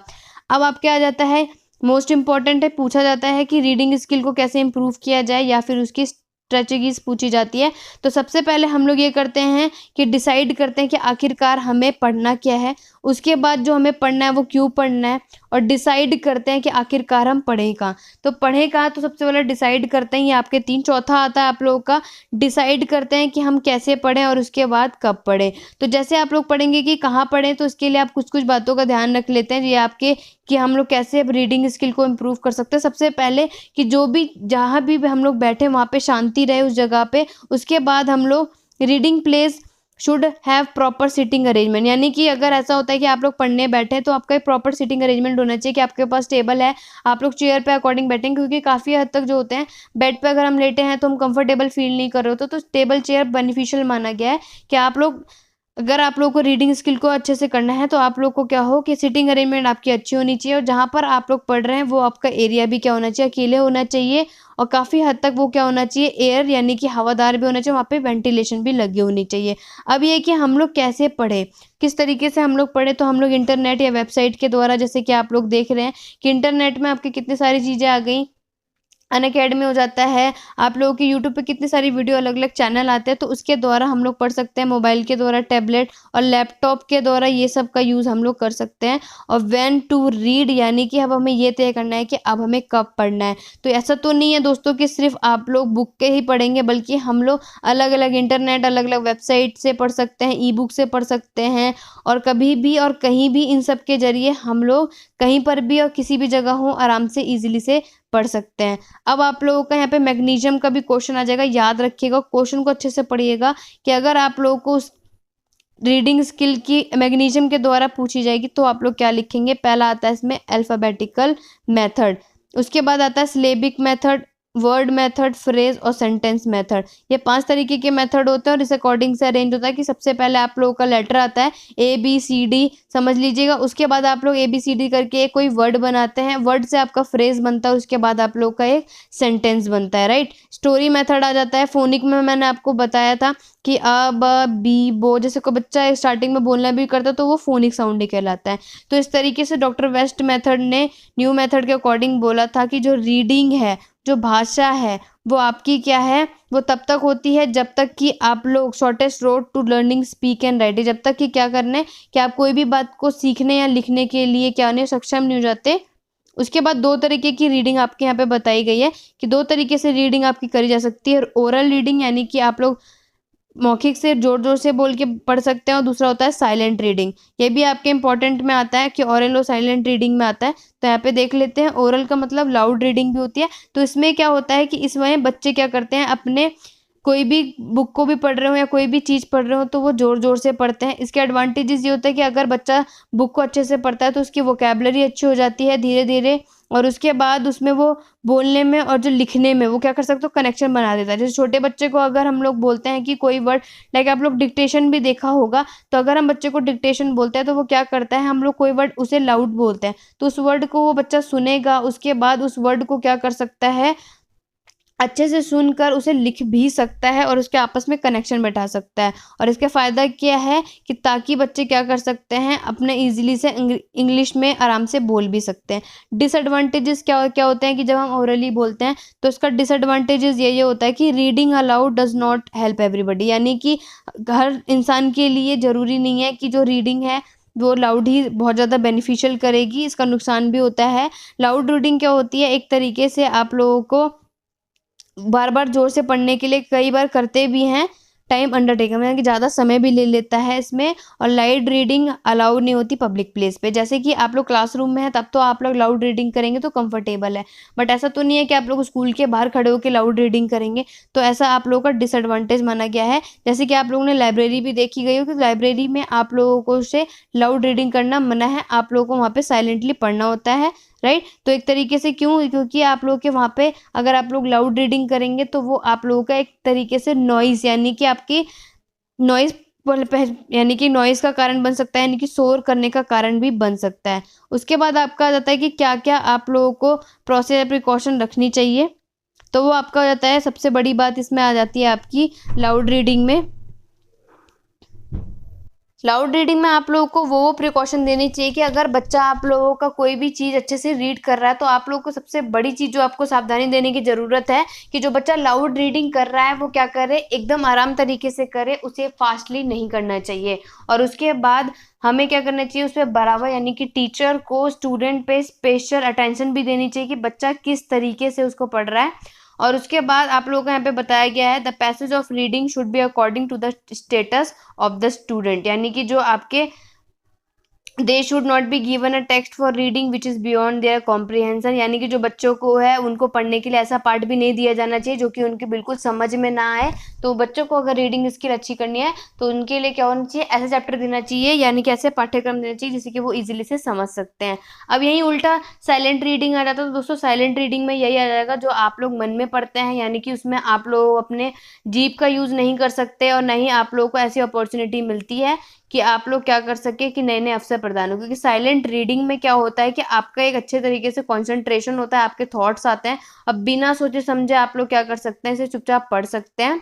[SPEAKER 1] अब आप क्या आ जाता है, मोस्ट इंपॉर्टेंट है, पूछा जाता है कि रीडिंग स्किल को कैसे इंप्रूव किया जाए या फिर उसकी स्ट्रेटजीज पूछी जाती है। तो सबसे पहले हम लोग ये करते हैं कि डिसाइड करते हैं कि आखिरकार हमें पढ़ना क्या है, उसके बाद जो हमें पढ़ना है वो क्यों पढ़ना है, और डिसाइड करते हैं कि आखिरकार हम पढ़ें कहाँ। तो पढ़ें कहाँ, तो सबसे पहले डिसाइड करते हैं, ये आपके 3। चौथा आता है आप लोगों का डिसाइड करते हैं कि हम कैसे पढ़ें और उसके बाद कब पढ़ें। तो जैसे आप लोग पढ़ेंगे कि कहाँ पढ़ें, तो इसके लिए आप कुछ कुछ बातों का ध्यान रख लेते हैं, ये आपके कि हम लोग कैसे रीडिंग स्किल को इम्प्रूव कर सकते हैं। सबसे पहले कि जो भी जहाँ भी हम लोग बैठे वहाँ पे शांति रहे उस जगह पे। उसके बाद हम लोग reading place should have proper sitting arrangement, यानी कि अगर ऐसा होता है कि आप लोग पढ़ने बैठे हैं तो आपका एक प्रॉपर सिटिंग अरेंजमेंट होना चाहिए कि आपके पास टेबल है, आप लोग चेयर पे अकॉर्डिंग बैठेंगे, क्योंकि काफ़ी हद तक जो होते हैं बेड पे अगर हम लेटे हैं तो हम कंफर्टेबल फील नहीं कर रहे होते, तो टेबल चेयर बेनिफिशियल माना गया है कि आप लोग, अगर आप लोगों को रीडिंग स्किल को अच्छे से करना है तो आप लोग को क्या हो कि सिटिंग अरेंजमेंट आपकी अच्छी होनी चाहिए, और जहाँ पर आप लोग पढ़ रहे हैं वो आपका एरिया भी क्या होना चाहिए, अकेले होना चाहिए, और काफ़ी हद तक वो क्या होना चाहिए, एयर यानी कि हवादार भी होना चाहिए, वहाँ पे वेंटिलेशन भी लगी होनी चाहिए। अब ये कि हम लोग कैसे पढ़े, किस तरीके से हम लोग पढ़े, तो हम लोग इंटरनेट या वेबसाइट के द्वारा, जैसे कि आप लोग देख रहे हैं कि इंटरनेट में आपकी कितनी सारी चीज़ें आ गई, अनअकैडमी हो जाता है, आप लोगों की यूट्यूब पे कितनी सारी वीडियो अलग-अलग चैनल आते हैं, तो उसके द्वारा हम लोग पढ़ सकते हैं, मोबाइल के द्वारा, टैबलेट और लैपटॉप के द्वारा ये सब का यूज़ हम लोग कर सकते हैं। और व्हेन टू रीड, यानी कि अब हमें ये तय करना है कि अब हमें कब पढ़ना है। तो ऐसा तो नहीं है दोस्तों कि सिर्फ आप लोग बुक के ही पढ़ेंगे, बल्कि हम लोग अलग-अलग इंटरनेट, अलग-अलग वेबसाइट से पढ़ सकते हैं, ई बुक से पढ़ सकते हैं, और कभी भी और कहीं भी इन सब के ज़रिए हम लोग कहीं पर भी और किसी भी जगह हो आराम से ईज़िली से पढ़ सकते हैं। अब आप लोगों का यहाँ पे मैग्नीशियम का भी क्वेश्चन आ जाएगा, याद रखिएगा, क्वेश्चन को अच्छे से पढ़िएगा कि अगर आप लोगों को उस रीडिंग स्किल की मैग्नीशियम के द्वारा पूछी जाएगी तो आप लोग क्या लिखेंगे। पहला आता है इसमें अल्फ़ाबेटिकल मेथड, उसके बाद आता है syllabic method, word method, phrase और सेंटेंस मेथड। ये 5 तरीके के मेथड होते हैं और इस अकॉर्डिंग से अरेंज होता है कि सबसे पहले आप लोगों का लेटर आता है ABCD, समझ लीजिएगा। उसके बाद आप लोग ABCD करके एक कोई वर्ड बनाते हैं, वर्ड से आपका फ्रेज बनता है, उसके बाद आप लोग का एक सेंटेंस बनता है, राइट। स्टोरी मेथड आ जाता है। फोनिक में मैंने आपको बताया था कि अ ब बी बो, जैसे कोई बच्चा स्टार्टिंग में बोलना भी करता है तो वो फोनिक साउंड ही कहलाता है। तो इस तरीके से डॉक्टर वेस्ट मेथड ने न्यू मेथड के अकॉर्डिंग बोला था कि जो रीडिंग है, जो भाषा है, वो आपकी क्या है, वो तब तक होती है जब तक कि आप लोग shortest road to learning speak and writing, जब तक कि क्या करना है कि आप कोई भी बात को सीखने या लिखने के लिए क्या नहीं सक्षम नहीं हो जाते। उसके बाद 2 तरीके की रीडिंग आपके यहाँ पे बताई गई है कि 2 तरीके से रीडिंग आपकी करी जा सकती है। ओरल रीडिंग यानी कि आप लोग मौखिक से जोर-जोर से बोल के पढ़ सकते हैं, और दूसरा होता है साइलेंट रीडिंग। ये भी आपके इम्पोर्टेंट में आता है कि ओरल और साइलेंट रीडिंग में आता है। तो यहाँ पे देख लेते हैं, ओरल का मतलब लाउड रीडिंग भी होती है। तो इसमें क्या होता है कि इसमें बच्चे क्या करते हैं, अपने कोई भी बुक को भी पढ़ रहे हो या कोई भी चीज़ पढ़ रहे हो तो वो ज़ोर-ज़ोर से पढ़ते हैं। इसके एडवांटेजेस ये होता है कि अगर बच्चा बुक को अच्छे से पढ़ता है तो उसकी वोकैब्युलरी अच्छी हो जाती है धीरे-धीरे, और उसके बाद उसमें वो बोलने में और जो लिखने में वो क्या कर सकते हो, कनेक्शन बना देता है। जैसे छोटे बच्चे को अगर हम लोग बोलते हैं कि कोई वर्ड, लाइक आप लोग डिक्टेशन भी देखा होगा, तो अगर हम बच्चे को डिक्टेशन बोलते हैं तो वो क्या करता है, हम लोग कोई वर्ड उसे लाउड बोलते हैं तो उस वर्ड को वो बच्चा सुनेगा, उसके बाद उस वर्ड को क्या कर सकता है, अच्छे से सुनकर उसे लिख भी सकता है और उसके आपस में कनेक्शन बैठा सकता है। और इसका फ़ायदा क्या है कि ताकि बच्चे क्या कर सकते हैं, अपने ईज़िली से इंग्लिश में आराम से बोल भी सकते हैं। डिसएडवांटेजेस क्या क्या होते हैं कि जब हम ओरली बोलते हैं तो इसका डिसएडवांटेजेस ये होता है कि reading allowed does not help everybody, यानी कि हर इंसान के लिए ज़रूरी नहीं है कि जो रीडिंग है वो लाउड ही बहुत ज़्यादा बेनिफिशियल करेगी, इसका नुकसान भी होता है। लाउड रीडिंग क्या होती है, एक तरीके से आप लोगों को बार-बार ज़ोर से पढ़ने के लिए कई बार करते भी हैं, टाइम अंडरटेकन यानी कि ज़्यादा समय भी ले लेता है इसमें, और लाइट रीडिंग अलाउ नहीं होती पब्लिक प्लेस पे। जैसे कि आप लोग क्लासरूम में हैं तब तो आप लोग लाउड रीडिंग करेंगे तो कंफर्टेबल है, बट ऐसा तो नहीं है कि आप लोग स्कूल के बाहर खड़े होकर लाउड रीडिंग करेंगे, तो ऐसा आप लोगों का डिसएडवांटेज माना गया है। जैसे कि आप लोगों ने लाइब्रेरी भी देखी गई हो कि लाइब्रेरी में आप लोगों को से लाउड रीडिंग करना मना है, आप लोगों को वहाँ पे साइलेंटली पढ़ना होता है, राइट। तो एक तरीके से क्यों, क्योंकि आप लोग के वहाँ पे अगर आप लोग लाउड रीडिंग करेंगे तो वो आप लोगों का एक तरीके से नॉइज़, यानी कि आपकी नॉइज़ यानी कि नॉइज़ का कारण बन सकता है, यानी कि शोर करने का कारण भी बन सकता है। उसके बाद आपका आ जाता है कि क्या-क्या आप लोगों को प्रोसेस या प्रिकॉशन रखनी चाहिए, तो वो आपका हो जाता है, सबसे बड़ी बात इसमें आ जाती है आपकी लाउड रीडिंग में। लाउड रीडिंग में आप लोगों को वो प्रिकॉशन देनी चाहिए कि अगर बच्चा आप लोगों का कोई भी चीज़ अच्छे से रीड कर रहा है तो आप लोगों को सबसे बड़ी चीज़ जो आपको सावधानी देने की ज़रूरत है कि जो बच्चा लाउड रीडिंग कर रहा है वो क्या करे, एकदम आराम तरीके से करे, उसे फास्टली नहीं करना चाहिए। और उसके बाद हमें क्या करना चाहिए, उस पर बराबर यानी कि टीचर को स्टूडेंट पे स्पेशल अटेंशन भी देनी चाहिए कि बच्चा किस तरीके से उसको पढ़ रहा है। और उसके बाद आप लोगों को यहाँ पे बताया गया है the passage of reading should be according to the status of the student, यानी कि जो आपके they should not be given a text for reading which is beyond their comprehension, यानी कि जो बच्चों को है उनको पढ़ने के लिए ऐसा पार्ट भी नहीं दिया जाना चाहिए जो कि उनके बिल्कुल समझ में ना आए। तो बच्चों को अगर रीडिंग स्किल अच्छी करनी है तो उनके लिए क्या होना चाहिए, ऐसा चैप्टर देना चाहिए, यानी कि ऐसे पाठ्यक्रम देना चाहिए जिससे कि वो इजीली से समझ सकते हैं। अब यही उल्टा साइलेंट रीडिंग आ जाता है। तो दोस्तों साइलेंट रीडिंग में यही आ जाएगा जो आप लोग मन में पढ़ते हैं, यानी कि उसमें आप लोग अपने जीभ का यूज़ नहीं कर सकते और ना ही आप लोगों को ऐसी अपॉर्चुनिटी मिलती है कि आप लोग क्या कर सके कि नए नए अवसर प्रदान हो। क्योंकि साइलेंट रीडिंग में क्या होता है कि आपका एक अच्छे तरीके से कंसंट्रेशन होता है, आपके थॉट्स आते हैं। अब बिना सोचे समझे आप लोग क्या कर सकते हैं, इसे चुपचाप पढ़ सकते हैं।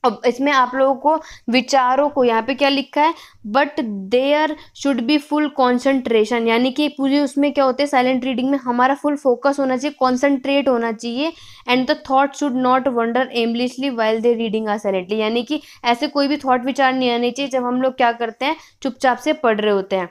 [SPEAKER 1] अब इसमें आप लोगों को विचारों को, यहाँ पे क्या लिखा है, but there should be full concentration, यानी कि पूरी उसमें क्या होते हैं साइलेंट रीडिंग में हमारा फुल फोकस होना चाहिए, कॉन्सेंट्रेट होना चाहिए। And the thought should not wander aimlessly while they reading are silently, यानी कि ऐसे कोई भी थॉट विचार नहीं आने चाहिए जब हम लोग क्या करते हैं, चुपचाप से पढ़ रहे होते हैं।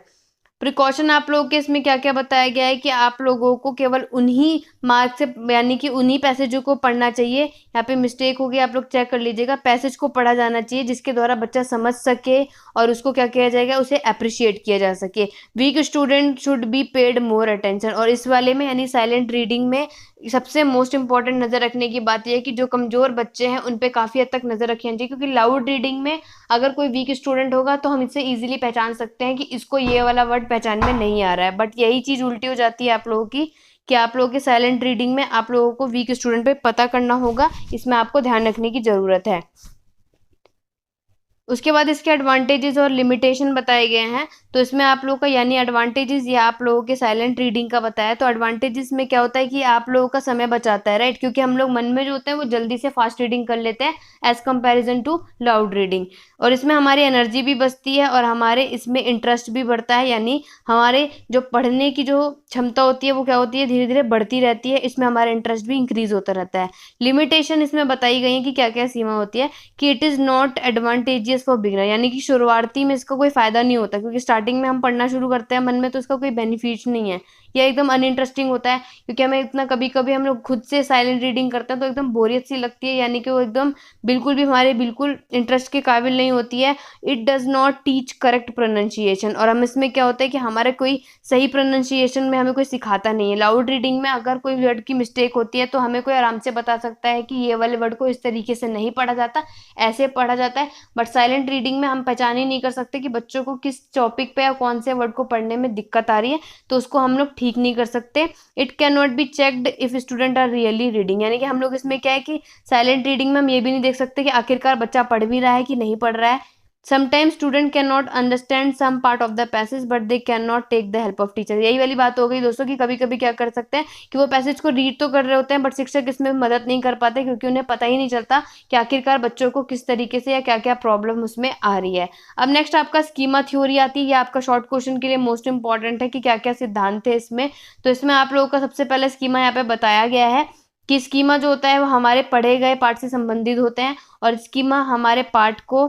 [SPEAKER 1] प्रिकॉशन आप लोगों के इसमें क्या क्या बताया गया है कि आप लोगों को केवल उन्हीं मार्क से, यानी कि उन्हीं पैसेजों को पढ़ना चाहिए। यहाँ पे मिस्टेक हो गई, आप लोग चेक कर लीजिएगा। पैसेज को पढ़ा जाना चाहिए जिसके द्वारा बच्चा समझ सके और उसको क्या किया जाएगा, उसे अप्रिशिएट किया जा सके। Weak student should be paid more attention, और इस वाले में यानी साइलेंट रीडिंग में सबसे मोस्ट इंपॉर्टेंट नज़र रखने की बात यह है कि जो कमज़ोर बच्चे हैं उन पे काफ़ी हद तक नज़र रखनी चाहिए। क्योंकि लाउड रीडिंग में अगर कोई वीक स्टूडेंट होगा तो हम इससे इजीली पहचान सकते हैं कि इसको ये वाला वर्ड पहचान में नहीं आ रहा है। बट यही चीज़ उल्टी हो जाती है आप लोगों की कि आप लोगों के साइलेंट रीडिंग में आप लोगों को वीक स्टूडेंट पे पता करना होगा, इसमें आपको ध्यान रखने की ज़रूरत है। उसके बाद इसके एडवांटेजेस और लिमिटेशन बताए गए हैं। तो इसमें आप लोगों का यानी एडवांटेजेस ये आप लोगों के साइलेंट रीडिंग का बताया। तो एडवांटेजेस में क्या होता है कि आप लोगों का समय बचाता है, राइट, क्योंकि हम लोग मन में जो होते हैं वो जल्दी से फास्ट रीडिंग कर लेते हैं as comparison to loud reading. और इसमें हमारी एनर्जी भी बचती है और हमारे इसमें इंटरेस्ट भी बढ़ता है, यानी हमारे जो पढ़ने की जो क्षमता होती है वो क्या होती है, धीरे धीरे बढ़ती रहती है। इसमें हमारा इंटरेस्ट भी इंक्रीज होता रहता है। लिमिटेशन इसमें बताई गई है कि क्या क्या सीमा होती है, कि it is not advantageous for beginner, यानी कि शुरुआती में इसका कोई फ़ायदा नहीं होता, क्योंकि स्टार्टिंग में हम पढ़ना शुरू करते हैं मन में तो इसका कोई बेनिफिट नहीं है। यह एकदम अनइंटरेस्टिंग होता है, क्योंकि हमें इतना कभी कभी हम लोग खुद से साइलेंट रीडिंग करते हैं तो एकदम बोरियत सी लगती है, यानी कि वो एकदम बिल्कुल भी हमारे बिल्कुल इंटरेस्ट के काबिल नहीं होती है। It does not teach correct pronunciation, और हम इसमें क्या होता है कि हमारे कोई सही प्रोनाउंसिएशन में हमें कोई सिखाता नहीं है। लाउड रीडिंग में अगर कोई वर्ड की मिस्टेक होती है तो हमें कोई आराम से बता सकता है कि ये वाले वर्ड को इस तरीके से नहीं पढ़ा जाता, ऐसे पढ़ा जाता है। बट साइलेंट रीडिंग में हम पहचान ही नहीं कर सकते कि बच्चों को किस टॉपिक पे या कौन से वर्ड को पढ़ने में दिक्कत आ रही है, तो उसको हम लोग ठीक नहीं कर सकते। It can not be checked if student are really reading, यानी कि हम लोग इसमें क्या है कि साइलेंट रीडिंग में हम ये भी नहीं देख सकते कि आखिरकार बच्चा पढ़ भी रहा है कि नहीं पढ़ रहा है। Sometimes student can not understand some part of the passage but they can not take the help of teacher. यही वाली बात हो गई दोस्तों कि कभी कभी क्या कर सकते हैं कि वो पैसेज को रीड तो कर रहे होते हैं बट शिक्षक इसमें मदद नहीं कर पाते, क्योंकि उन्हें पता ही नहीं चलता कि आखिरकार बच्चों को किस तरीके से या क्या क्या प्रॉब्लम उसमें आ रही है। अब नेक्स्ट आपका स्कीमा थ्योरी आती है। ये आपका शॉर्ट क्वेश्चन के लिए मोस्ट इंपॉर्टेंट है कि क्या क्या सिद्धांत है इसमें। तो इसमें आप लोगों का सबसे पहले स्कीमा यहाँ पे बताया गया है कि स्कीमा जो होता है वो हमारे पढ़े गए पाठ से संबंधित होते हैं, और स्कीमा हमारे पाठ को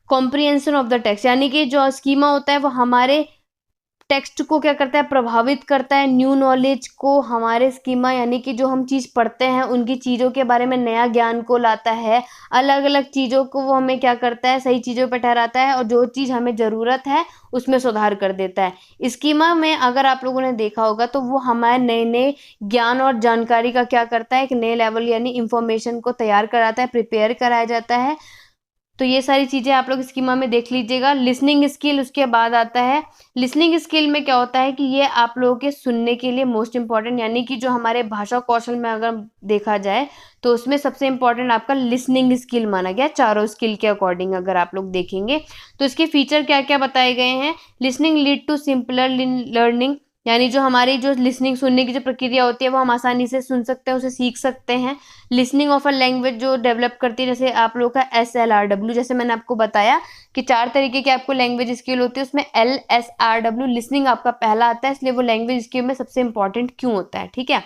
[SPEAKER 1] कॉम्प्रिहेंशन ऑफ द टेक्स्ट, यानी कि जो स्कीमा होता है वो हमारे टेक्स्ट को क्या करता है, प्रभावित करता है। न्यू नॉलेज को हमारे स्कीमा, यानी कि जो हम चीज़ पढ़ते हैं उनकी चीज़ों के बारे में नया ज्ञान को लाता है। अलग अलग चीज़ों को वो हमें क्या करता है, सही चीज़ों पर ठहराता है, और जो चीज़ हमें ज़रूरत है उसमें सुधार कर देता है। स्कीमा में अगर आप लोगों ने देखा होगा तो वो हमारे नए नए ज्ञान और जानकारी का क्या करता है, एक नए लेवल यानी इंफॉर्मेशन को तैयार कराता है, प्रिपेयर कराया जाता है। तो ये सारी चीज़ें आप लोग स्कीमा में देख लीजिएगा। लिसनिंग स्किल उसके बाद आता है। लिसनिंग स्किल में क्या होता है कि ये आप लोगों के सुनने के लिए मोस्ट इंपॉर्टेंट, यानी कि जो हमारे भाषा कौशल में अगर देखा जाए तो उसमें सबसे इंपॉर्टेंट आपका लिसनिंग स्किल माना गया चारों स्किल के अकॉर्डिंग अगर आप लोग देखेंगे तो। इसके फीचर क्या क्या बताए गए हैं। Listening lead to simpler learning, यानी जो हमारी जो लिसनिंग सुनने की जो प्रक्रिया होती है वो हम आसानी से सुन सकते हैं, उसे सीख सकते हैं। लिसनिंग ऑफ अ लैंग्वेज जो डेवलप करती है, जैसे आप लोग का SLRW, जैसे मैंने आपको बताया कि 4 तरीके की आपको लैंग्वेज स्किल होती है, उसमें LSRW लिसनिंग आपका पहला आता है, इसलिए वो लैंग्वेज स्किल में सबसे इंपॉर्टेंट क्यों होता है, ठीक है।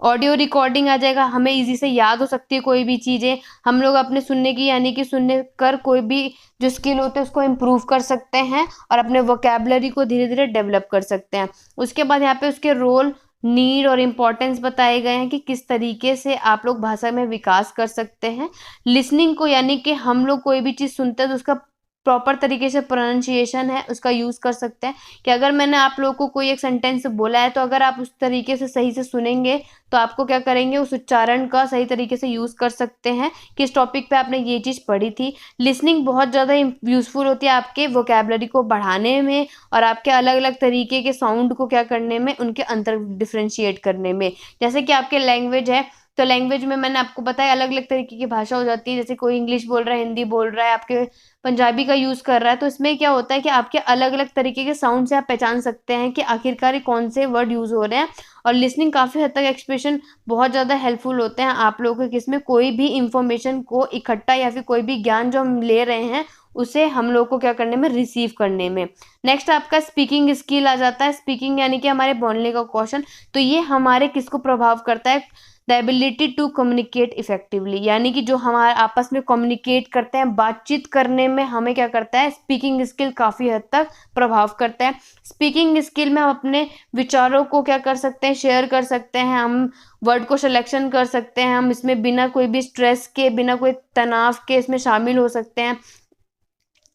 [SPEAKER 1] ऑडियो रिकॉर्डिंग आ जाएगा, हमें इजी से याद हो सकती है कोई भी चीज़ें। हम लोग अपने सुनने की यानी कि सुनने कर कोई भी जो स्किल होते हैं उसको इम्प्रूव कर सकते हैं और अपने वोकेबलरी को धीरे धीरे डेवलप कर सकते हैं। उसके बाद यहाँ पे उसके रोल, नीड और इम्पोर्टेंस बताए गए हैं कि किस तरीके से आप लोग भाषा में विकास कर सकते हैं। लिसनिंग को यानी कि हम लोग कोई भी चीज़ सुनते हैं तो उसका प्रॉपर तरीके से प्रोनाउंसिएशन है उसका यूज़ कर सकते हैं कि अगर मैंने आप लोगों को कोई एक सेंटेंस बोला है तो अगर आप उस तरीके से सही से सुनेंगे तो आपको क्या करेंगे, उस उच्चारण का सही तरीके से यूज़ कर सकते हैं कि इस टॉपिक पे आपने ये चीज़ पढ़ी थी। लिसनिंग बहुत ज़्यादा यूज़फुल होती है आपके वोकैबुलरी को बढ़ाने में और आपके अलग अलग तरीके के साउंड को क्या करने में, उनके अंतर डिफ्रेंशिएट करने में। जैसे कि आपके लैंग्वेज है तो लैंग्वेज में मैंने आपको बताया अलग अलग तरीके की भाषा हो जाती है, जैसे कोई इंग्लिश बोल रहा है, हिंदी बोल रहा है, आपके पंजाबी का यूज़ कर रहा है, तो इसमें क्या होता है कि आपके अलग अलग तरीके के साउंड से आप पहचान सकते हैं कि आखिरकार कौन से वर्ड यूज़ हो रहे हैं। और लिसनिंग काफ़ी हद तक एक्सप्रेशन बहुत ज़्यादा हेल्पफुल होते हैं आप लोगों के किसमें, कोई भी इंफॉर्मेशन को इकट्ठा या फिर कोई भी ज्ञान जो हम ले रहे हैं उसे हम लोग को क्या करने में, रिसीव करने में। नेक्स्ट आपका स्पीकिंग स्किल आ जाता है। स्पीकिंग यानी कि हमारे बोलने का कौशल, तो ये हमारे किसको प्रभाव करता है, the ability to communicate effectively, यानी कि जो हमारे आपस में कम्युनिकेट करते हैं, बातचीत करने में हमें क्या करता है, स्पीकिंग स्किल काफ़ी हद तक प्रभाव करता है। स्पीकिंग स्किल में हम अपने विचारों को क्या कर सकते हैं, शेयर कर सकते हैं, हम वर्ड को सिलेक्शन कर सकते हैं, हम इसमें बिना कोई भी स्ट्रेस के, बिना कोई तनाव के इसमें शामिल हो सकते हैं।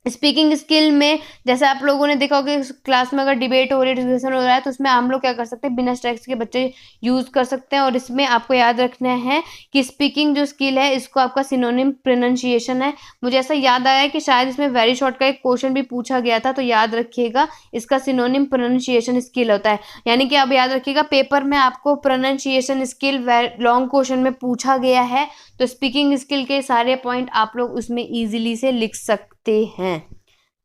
[SPEAKER 1] स्पीकिंग स्किल में जैसे आप लोगों ने देखा होगा कि क्लास में अगर डिबेट हो रही है, डिस्कशन हो रहा है, तो उसमें हम लोग क्या कर सकते हैं, बिना स्ट्रेस के बच्चे यूज़ कर सकते हैं। और इसमें आपको याद रखना है कि स्पीकिंग जो स्किल है इसको आपका सिनोनिम प्रोनाउंसिएशन है। मुझे ऐसा याद आया कि शायद इसमें वेरी शॉर्ट का एक क्वेश्चन भी पूछा गया था, तो याद रखिएगा इसका सिनोनिम प्रोनाउंसिएशन स्किल होता है। यानी कि आप याद रखिएगा पेपर में आपको प्रोनाउंसिएशन स्किल लॉन्ग क्वेश्चन में पूछा गया है, तो स्पीकिंग स्किल के सारे पॉइंट आप लोग उसमें ईजिली से लिख सकते हैं।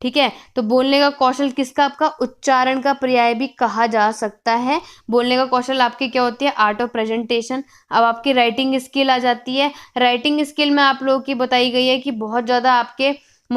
[SPEAKER 1] ठीक है, तो बोलने का कौशल किसका, आपका उच्चारण का पर्याय भी कहा जा सकता है। बोलने का कौशल आपकी क्या होती है, आर्ट ऑफ प्रेजेंटेशन। अब आपकी राइटिंग स्किल आ जाती है। राइटिंग स्किल में आप लोगों की बताई गई है कि बहुत ज़्यादा आपके